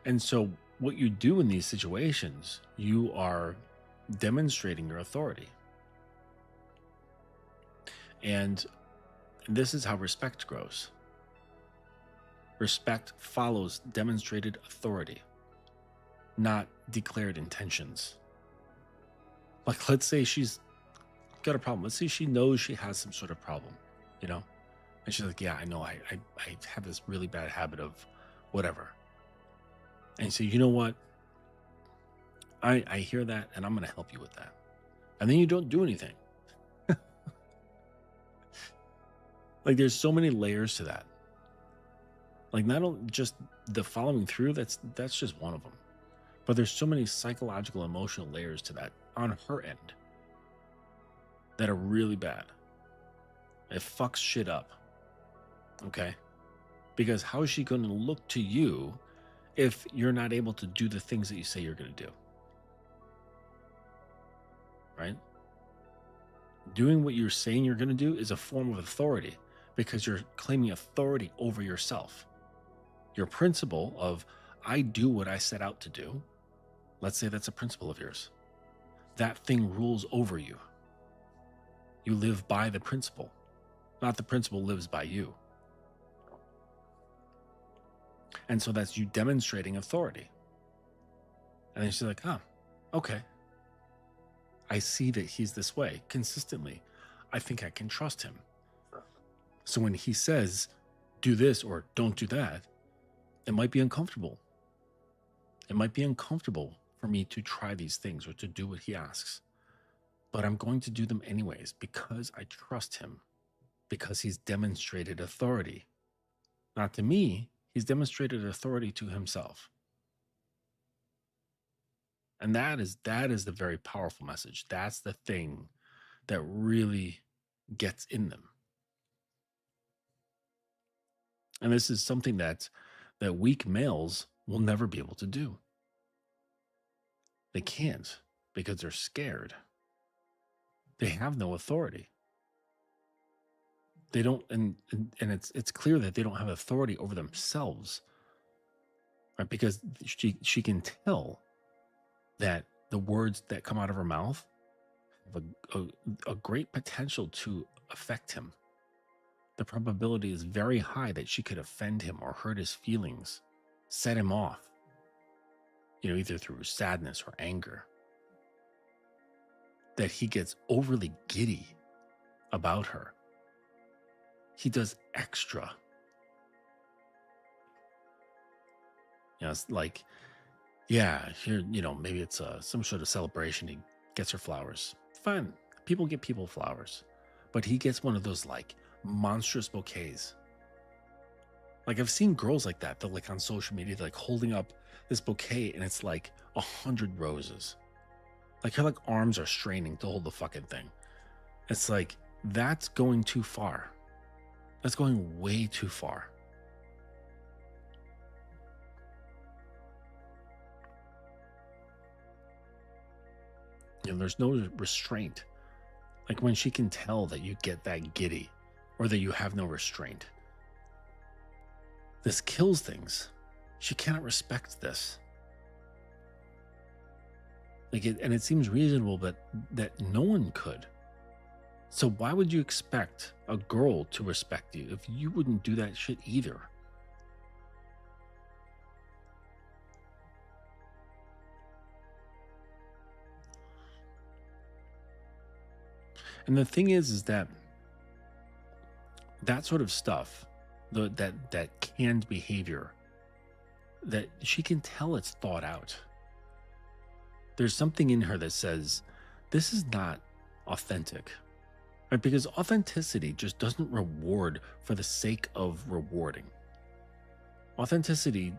And so what you do in these situations, you are demonstrating your authority. And this is how respect grows. Respect follows demonstrated authority, not declared intentions. Like, let's say she's got a problem. Let's say she knows she has some sort of problem, you know? And she's like, yeah, I know, I have this really bad habit of whatever. And you say, you know what? I hear that, and I'm going to help you with that. And then you don't do anything. Like, there's so many layers to that. Like, not only just the following through, that's just one of them. But there's so many psychological, emotional layers to that on her end that are really bad. It fucks shit up. Okay? Because how is she going to look to you if you're not able to do the things that you say you're going to do? Right? Doing what you're saying you're going to do is a form of authority, because you're claiming authority over yourself. Your principle of, I do what I set out to do, let's say that's a principle of yours. That thing rules over you. You live by the principle, not the principle lives by you. And so that's you demonstrating authority. And then she's like, oh, okay. I see that he's this way consistently. I think I can trust him. So when he says, do this or don't do that, it might be uncomfortable. It might be uncomfortable for me to try these things or to do what he asks. But I'm going to do them anyways because I trust him, because he's demonstrated authority. Not to me, he's demonstrated authority to himself. And that is the very powerful message. That's the thing that really gets in them. And this is something that weak males will never be able to do. They can't, because they're scared. They have no authority. They don't, and it's clear that they don't have authority over themselves, right? Because she can tell that the words that come out of her mouth have a great potential to affect him. The probability is very high that she could offend him or hurt his feelings, set him off, either through sadness or anger. That he gets overly giddy about her. He does extra. It's like Yeah, here, maybe it's some sort of celebration. He gets her flowers. Fine. People get people flowers. But he gets one of those like monstrous bouquets. Like I've seen girls like that, they're like on social media, like holding up this bouquet and it's like 100 roses. Like her like arms are straining to hold the fucking thing. It's like that's going too far. That's going way too far. There's no restraint. Like when she can tell that you get that giddy or that you have no restraint. This kills things. She cannot respect this. And it seems reasonable, but that no one could. So why would you expect a girl to respect you if you wouldn't do that shit either? And the thing is that sort of stuff, that canned behavior, that she can tell it's thought out. There's something in her that says, this is not authentic, right? Because authenticity just doesn't reward for the sake of rewarding. Authenticity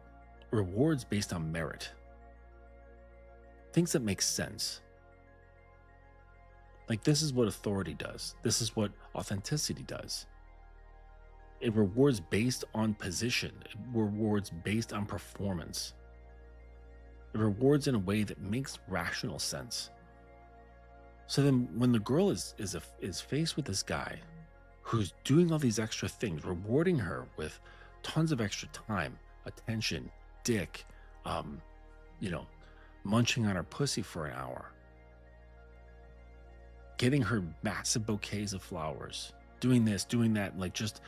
rewards based on merit. Things that make sense. Like this is what authority does. This is what authenticity does. It rewards based on position. It rewards based on performance. It rewards in a way that makes rational sense. So then when the girl is faced with this guy who's doing all these extra things, rewarding her with tons of extra time, attention, dick, munching on her pussy for an hour, getting her massive bouquets of flowers, doing this, doing that, like just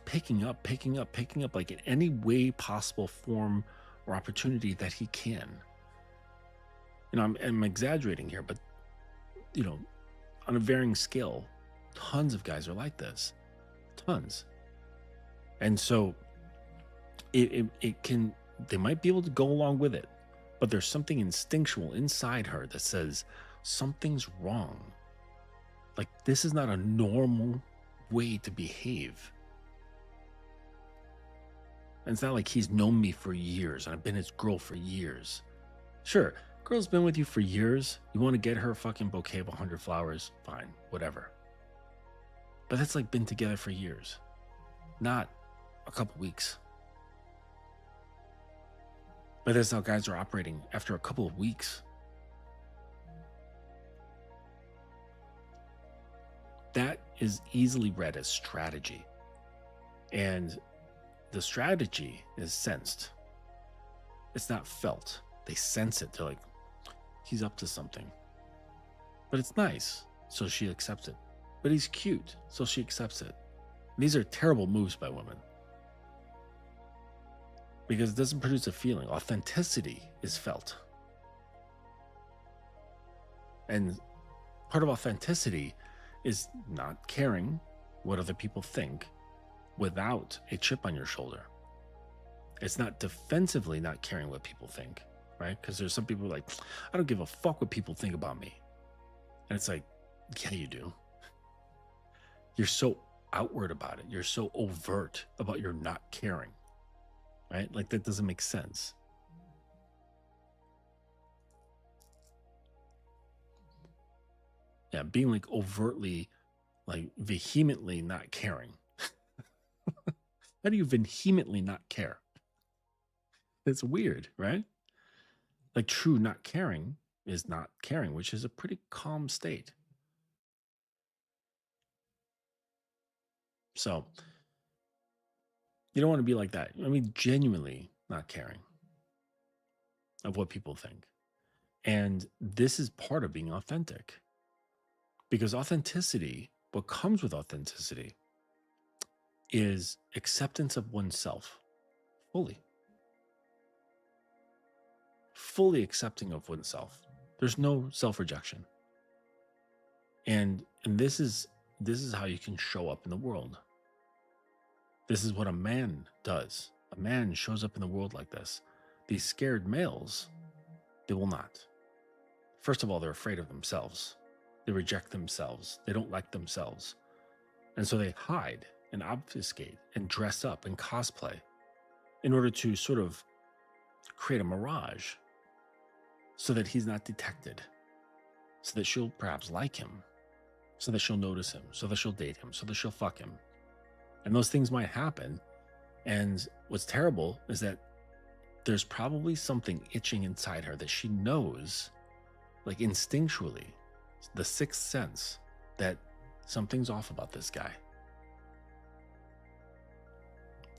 picking up, like in any way possible form or opportunity that he can. I'm exaggerating here, but on a varying scale, tons of guys are like this, tons. And so they might be able to go along with it, but there's something instinctual inside her that says something's wrong. Like this is not a normal way to behave. And it's not like he's known me for years and I've been his girl for years. Sure, girl's been with you for years. You want to get her a fucking bouquet of 100 flowers? Fine, whatever. But that's like been together for years, not a couple weeks. But that's how guys are operating after a couple of weeks. That is easily read as strategy. And the strategy is sensed. It's not felt. They sense it. They're like, he's up to something. But it's nice, so she accepts it. But he's cute, so she accepts it. These are terrible moves by women. Because it doesn't produce a feeling. Authenticity is felt. And part of authenticity is not caring what other people think without a chip on your shoulder. It's not defensively not caring what people think, right? Because there's some people like, I don't give a fuck what people think about me. And it's like, yeah, you do. You're so outward about it. You're so overt about your not caring, right? Like that doesn't make sense. Yeah, being like overtly, like vehemently not caring. How do you vehemently not care? It's weird, right? Like true not caring is not caring, which is a pretty calm state. So you don't want to be like that. I mean, genuinely not caring of what people think. And this is part of being authentic. Because authenticity, what comes with authenticity, is acceptance of oneself fully. Fully accepting of oneself. There's no self-rejection. And this is how you can show up in the world. This is what a man does. A man shows up in the world like this. These scared males, They will not. First of all, they're afraid of themselves. They reject themselves. They don't like themselves. And so they hide and obfuscate and dress up and cosplay in order to sort of create a mirage so that he's not detected, so that she'll perhaps like him, so that she'll notice him, so that she'll date him, so that she'll fuck him. And those things might happen. And what's terrible is that there's probably something itching inside her that she knows, like instinctually, the sixth sense, that something's off about this guy.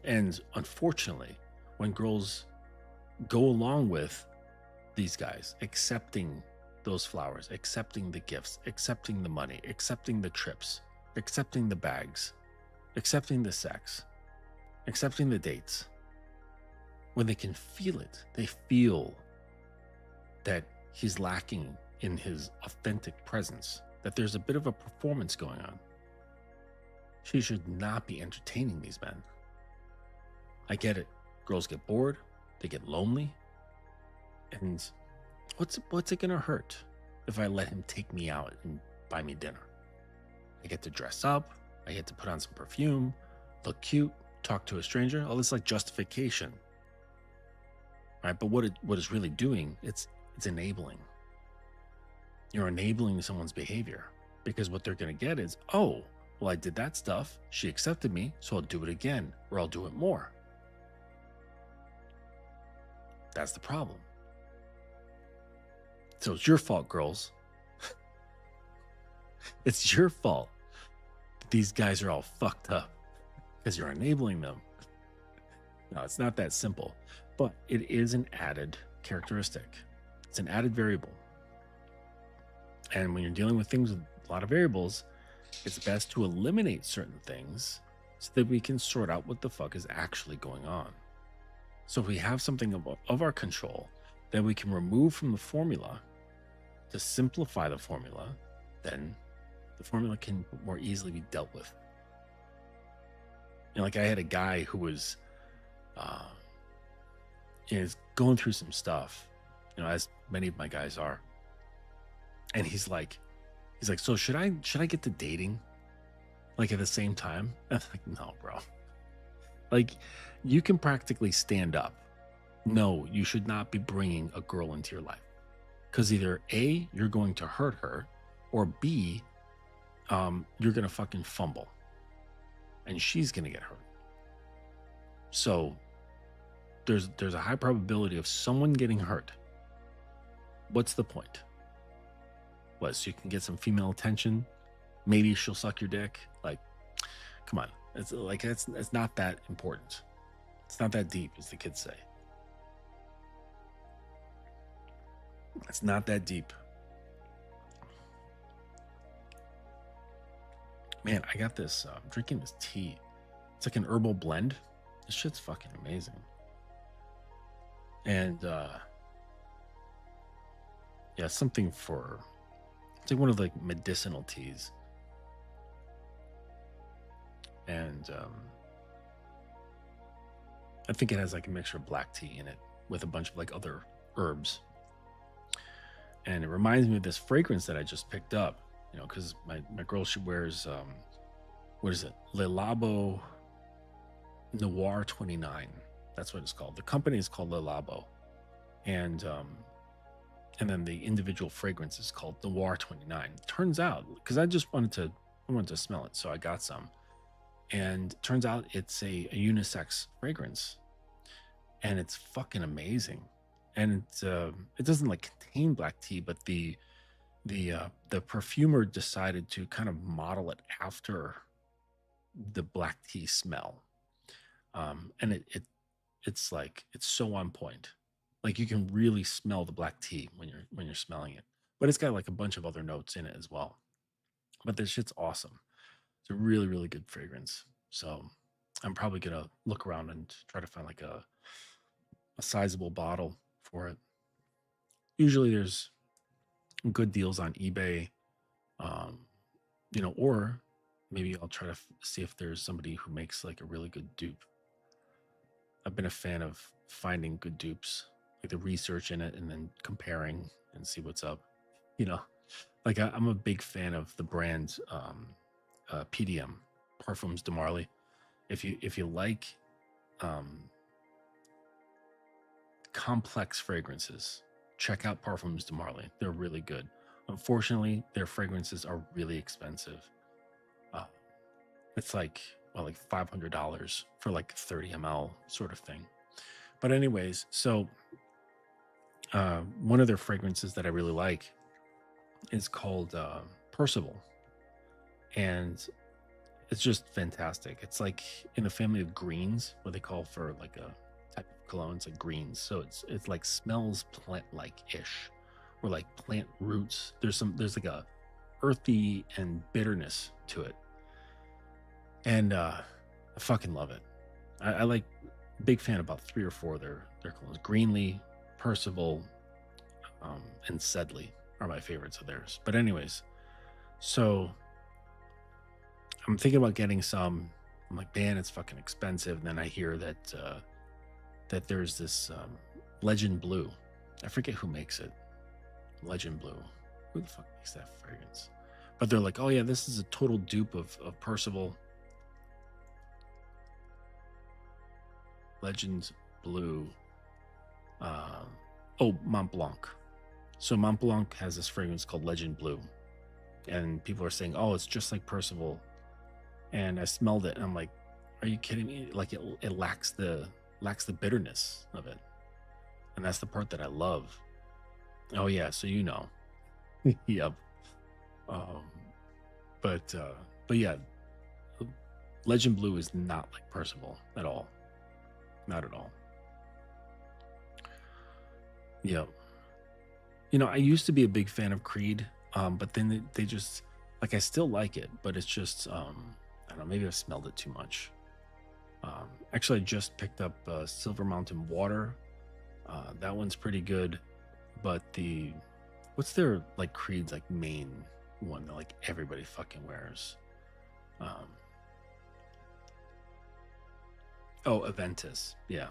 And unfortunately, when girls go along with these guys, accepting those flowers, accepting the gifts, accepting the money, accepting the trips, accepting the bags, accepting the sex, accepting the dates, when they can feel it, they feel that he's lacking in his authentic presence, that there's a bit of a performance going on. She should not be entertaining these men. I get it. Girls get bored, they get lonely, and what's it gonna hurt if I let him take me out and buy me dinner? I get to dress up, I get to put on some perfume, look cute, talk to a stranger, all this like justification. Right? But what it's really doing, it's enabling. You're enabling someone's behavior, because what they're going to get is, oh, well, I did that stuff. She accepted me, so I'll do it again, or I'll do it more. That's the problem. So it's your fault, girls. It's your fault that these guys are all fucked up because you're enabling them. No, it's not that simple, but it is an added characteristic. It's an added variable. And when you're dealing with things with a lot of variables, it's best to eliminate certain things so that we can sort out what the fuck is actually going on. So if we have something of our control that we can remove from the formula to simplify the formula, then the formula can more easily be dealt with. You know, like I had a guy who was is going through some stuff, you know, as many of my guys are. And he's like, so should I get to dating like at the same time? I'm like, no, bro. Like, you can practically stand up. No, you should not be bringing a girl into your life, because either A, you're going to hurt her, or B, you're gonna fucking fumble and she's gonna get hurt. So there's a high probability of someone getting hurt. What's the point? What, so you can get some female attention? Maybe she'll suck your dick? Like, come on. It's like, it's not that important. It's not that deep, as the kids say. It's not that deep. Man, I got this, I'm drinking this tea. It's like an herbal blend. This shit's fucking amazing. And yeah, something for, it's like one of the medicinal teas. And I think it has like a mixture of black tea in it with a bunch of like other herbs. And it reminds me of this fragrance that I just picked up, you know, because my girl, she wears, what is it? Le Labo Noir 29. That's what it's called. The company is called Le Labo. And then the individual fragrance is called Noir 29. Turns out, because I wanted to smell it, so I got some. And turns out it's a unisex fragrance, and it's fucking amazing. And it doesn't like contain black tea, but the perfumer decided to kind of model it after the black tea smell, and it's like, it's so on point. Like, you can really smell the black tea when you're smelling it, but it's got like a bunch of other notes in it as well. But this shit's awesome. It's a really, really good fragrance. So I'm probably gonna look around and try to find like a sizable bottle for it. Usually there's good deals on eBay, you know, or maybe I'll try to see if there's somebody who makes like a really good dupe. I've been a fan of finding good dupes. like the research in it and then comparing and see what's up. You know, like I'm a big fan of the brand PDM, Parfums de Marly. If you like um, complex fragrances, check out Parfums de Marly. They're really good. Unfortunately, their fragrances are really expensive. Uh, it's like, well, like $500 for like 30 ml sort of thing. But anyways, so one of their fragrances that I really like is called Percival, and it's just fantastic. It's like in the family of greens, what they call for like a type of cologne. It's like greens, so it's like smells plant like ish, or like plant roots. There's like a earthy and bitterness to it, and I fucking love it. I like big fan about 3 or 4 of their colognes. Greenlee, Percival, and Sedley are my favorites of theirs. But anyways, so I'm thinking about getting some. I'm like, man, it's fucking expensive. And then I hear that that there's this Legend Blue. I forget who makes it. Legend Blue. Who the fuck makes that fragrance? But they're like, oh yeah, this is a total dupe of Percival. Legend Blue. Oh, Mont Blanc. So Mont Blanc has this fragrance called Legend Blue, and people are saying, "Oh, it's just like Percival." And I smelled it, and I'm like, "Are you kidding me? Like it lacks the bitterness of it, and that's the part that I love." Oh yeah, so you know, yep. Um, but yeah, Legend Blue is not like Percival at all, not at all. Yep. You know, I used to be a big fan of Creed, but then they just like I still like it, but it's just I don't know, maybe I've smelled it too much. Actually, I just picked up Silver Mountain Water. That one's pretty good, but what's their like Creed's like main one that like everybody fucking wears? Um, oh, Aventus, yeah.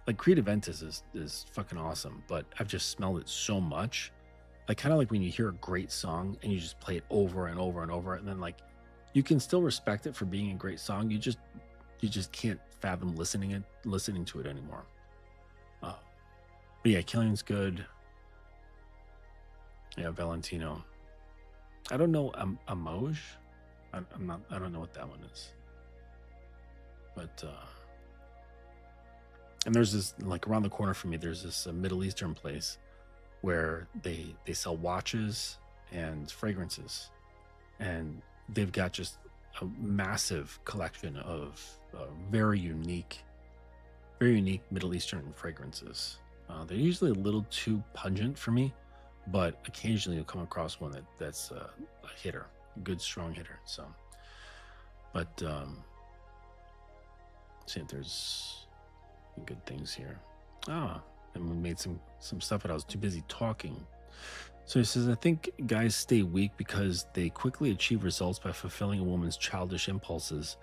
Like Creed Aventus is fucking awesome, but I've just smelled it so much. Like kind of like when you hear a great song and you just play it over and over and over, and then like you can still respect it for being a great song. You just can't fathom listening to it anymore. But yeah, Killian's good. Yeah, Valentino. I don't know Amoj. I don't know what that one is. But and there's this like around the corner from me. There's this Middle Eastern place where they sell watches and fragrances, and they've got just a massive collection of very unique Middle Eastern fragrances. They're usually a little too pungent for me, but occasionally you'll come across one that's a hitter, a good strong hitter. So, but see if there's good things here. And we made some stuff, but I was too busy talking. So he says, I think guys stay weak because they quickly achieve results by fulfilling a woman's childish impulses,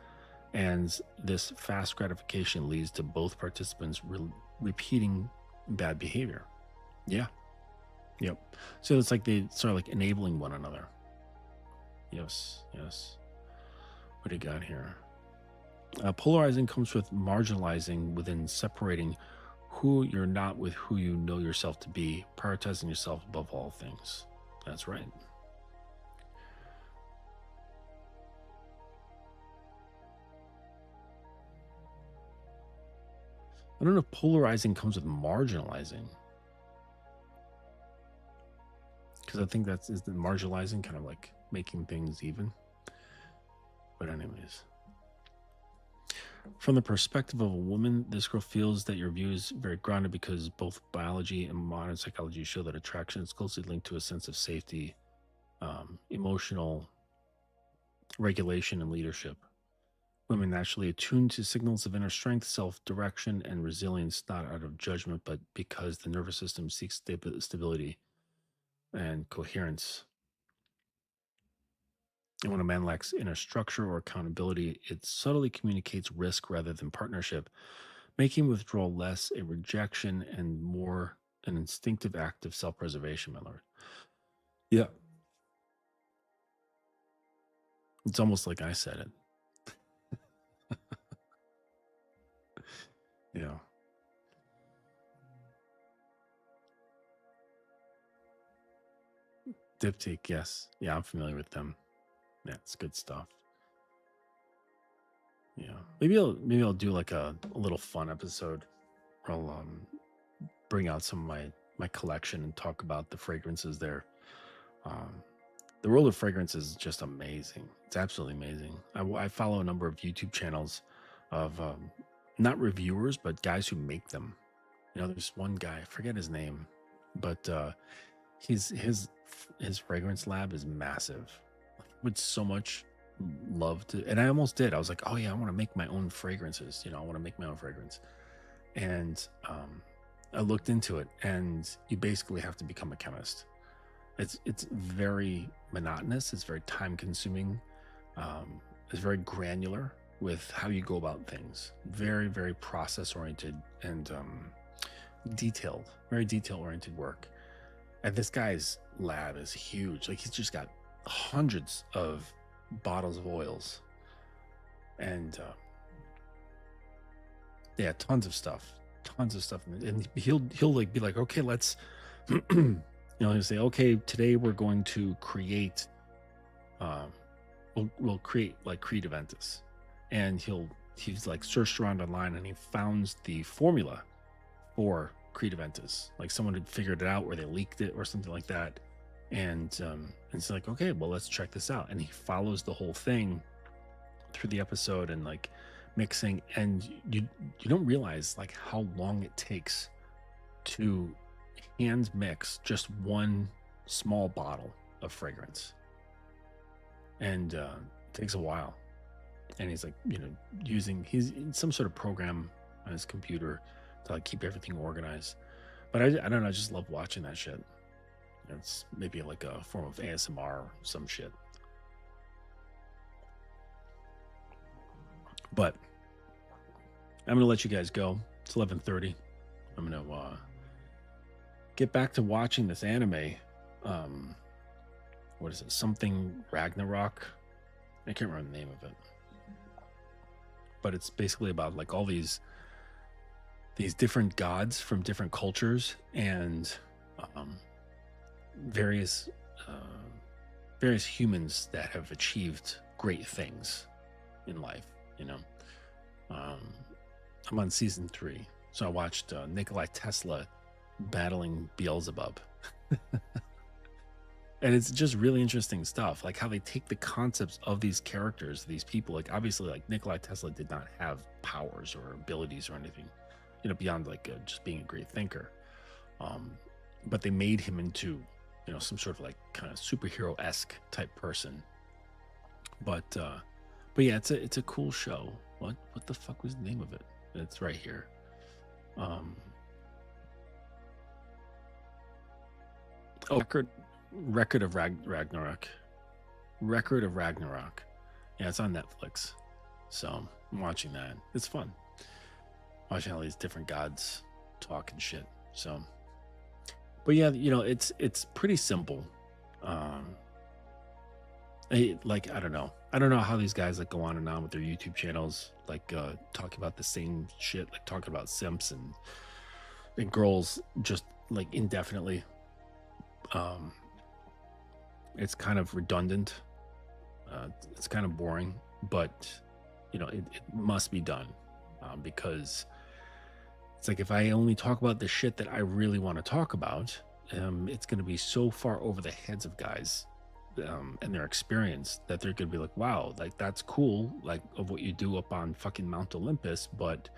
and this fast gratification leads to both participants repeating bad behavior. Yeah. Yep. So it's like they sort of like enabling one another. Yes. What do you got here? Polarizing comes with marginalizing within separating who you're not with who you know yourself to be, prioritizing yourself above all things. That's right. I don't know if polarizing comes with marginalizing, because I think is the marginalizing kind of like making things even. But anyways, from the perspective of a woman, this girl feels that your view is very grounded because both biology and modern psychology show that attraction is closely linked to a sense of safety, emotional regulation, and leadership. Women naturally attuned to signals of inner strength, self-direction, and resilience, not out of judgment, but because the nervous system seeks stability and coherence. And when a man lacks inner structure or accountability, it subtly communicates risk rather than partnership, making withdrawal less a rejection and more an instinctive act of self-preservation, my lord. Yeah. It's almost like I said it. Yeah. Diptyque, yes. Yeah, I'm familiar with them. Yeah, it's good stuff. Yeah. Maybe I'll do like a little fun episode. I'll bring out some of my collection and talk about the fragrances there. Um, the world of fragrance is just amazing. It's absolutely amazing. I follow a number of YouTube channels of not reviewers, but guys who make them. You know, there's one guy, I forget his name, but his fragrance lab is massive. With so much love to, and I almost did. I was like, oh yeah, I want to make my own fragrances. You know, I want to make my own fragrance. And I looked into it, and you basically have to become a chemist. It's very monotonous. It's very time consuming. It's very granular with how you go about things. Very, very process oriented and detailed, very detail oriented work. And this guy's lab is huge. Like, he's just got hundreds of bottles of oils, and yeah, tons of stuff. And he'll like be like, okay, let's you know, he'll say, okay, today we're going to create we'll create like Creed Aventus. And he's like searched around online, and he found the formula for Creed Aventus. Like, someone had figured it out, or they leaked it or something like that. And it's like, okay, well, let's check this out. And he follows the whole thing through the episode, and like mixing, and you don't realize like how long it takes to hand mix just one small bottle of fragrance. And it takes a while. And he's like, you know, he's in some sort of program on his computer to like keep everything organized. But I don't know, I just love watching that shit. It's maybe like a form of ASMR or some shit. But I'm gonna let you guys go. It's 11:30. I'm gonna get back to watching this anime. What is it? Something Ragnarok. I can't remember the name of it. But it's basically about like all these different gods from different cultures, and various humans that have achieved great things in life. You know, I'm on season 3, so I watched Nikola Tesla battling Beelzebub. And it's just really interesting stuff, like how they take the concepts of these characters, these people. Like, obviously, like Nikola Tesla did not have powers or abilities or anything, you know, beyond like just being a great thinker. But they made him into, you know, some sort of like kind of superhero-esque type person. But yeah, it's a cool show. What the fuck was the name of it? It's right here. Record of Ragnarok. Record of Ragnarok. Yeah, it's on Netflix. So I'm watching that. It's fun. Watching all these different gods talk and shit. So, but yeah, you know, it's pretty simple. I don't know how these guys like go on and on with their YouTube channels, like talking about the same shit, like talking about simps and girls just like indefinitely. It's kind of redundant. It's kind of boring, but you know, it must be done because it's like, if I only talk about the shit that I really want to talk about, it's going to be so far over the heads of guys and their experience that they're going to be like, wow, like that's cool, like of what you do up on fucking Mount Olympus, but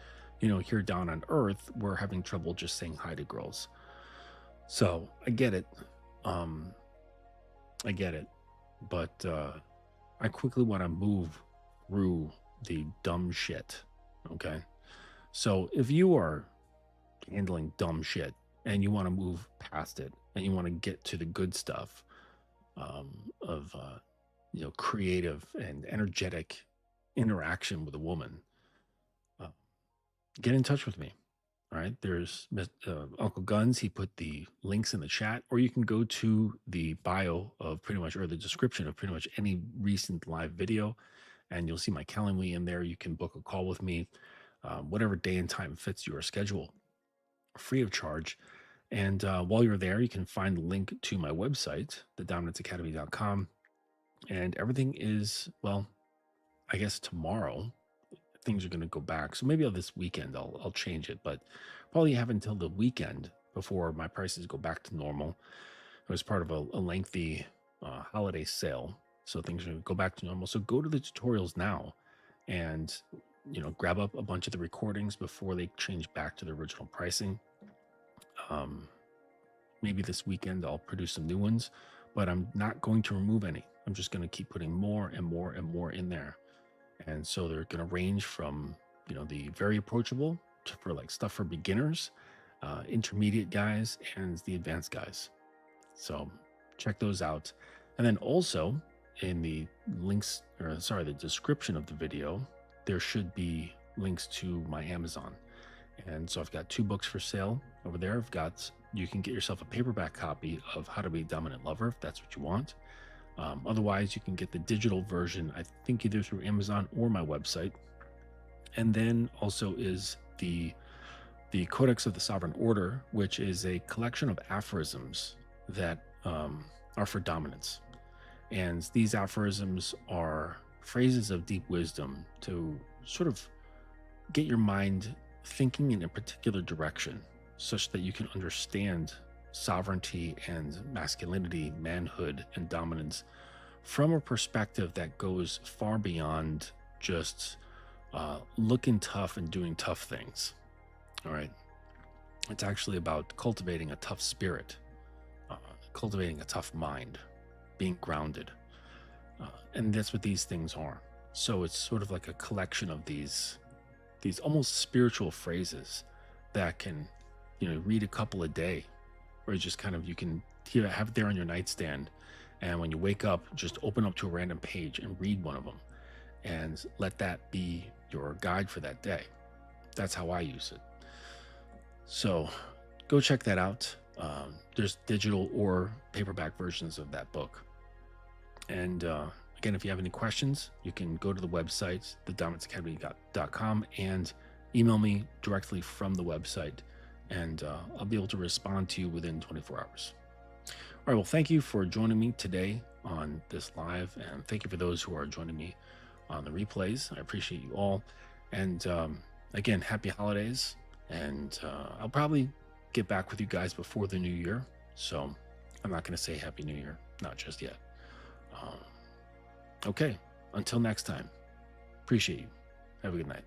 you know, here down on Earth, we're having trouble just saying hi to girls. So I get it. But I quickly want to move through the dumb shit. Okay. So if you are handling dumb shit and you want to move past it and you want to get to the good stuff of you know, creative and energetic interaction with a woman, get in touch with me. All right, there's Uncle Guns. He put the links in the chat, or you can go to the bio of pretty much, or the description of pretty much any recent live video, and you'll see my Calendly in there. You can book a call with me, whatever day and time fits your schedule, free of charge. And while you're there, you can find the link to my website, thedominance.academy.com. And everything is, well, I guess tomorrow things are going to go back. So maybe on this weekend I'll change it, but probably have until the weekend before my prices go back to normal. It was part of a lengthy holiday sale, so things are going to go back to normal. So go to the tutorials now, and grab up a bunch of the recordings before they change back to the original pricing. Maybe this weekend I'll produce some new ones, but I'm not going to remove any. I'm just going to keep putting more and more and more in there. And so they're going to range from, the very approachable for like stuff for beginners, intermediate guys, and the advanced guys. So check those out. And then also in the links, the description of the video, there should be links to my Amazon. And so I've got 2 books for sale over there. You can get yourself a paperback copy of How to Be a Dominant Lover if that's what you want. Otherwise, you can get the digital version, I think either through Amazon or my website. And then also is the Codex of the Sovereign Order, which is a collection of aphorisms that are for dominance. And these aphorisms are phrases of deep wisdom to sort of get your mind thinking in a particular direction, such that you can understand sovereignty and masculinity, manhood and dominance from a perspective that goes far beyond just looking tough and doing tough things. All right. It's actually about cultivating a tough spirit, cultivating a tough mind, being grounded. And that's what these things are. So it's sort of like a collection of these almost spiritual phrases that can, read a couple a day, or just kind of, you can have it there on your nightstand. And when you wake up, just open up to a random page and read one of them and let that be your guide for that day. That's how I use it. So go check that out. There's digital or paperback versions of that book. And again, if you have any questions, you can go to the website, thedominance.academy.com, and email me directly from the website, and I'll be able to respond to you within 24 hours. All right, well, thank you for joining me today on this live, and thank you for those who are joining me on the replays. I appreciate you all. And again, happy holidays, and I'll probably get back with you guys before the new year, so I'm not going to say Happy New Year, not just yet. Okay, until next time, appreciate you. Have a good night.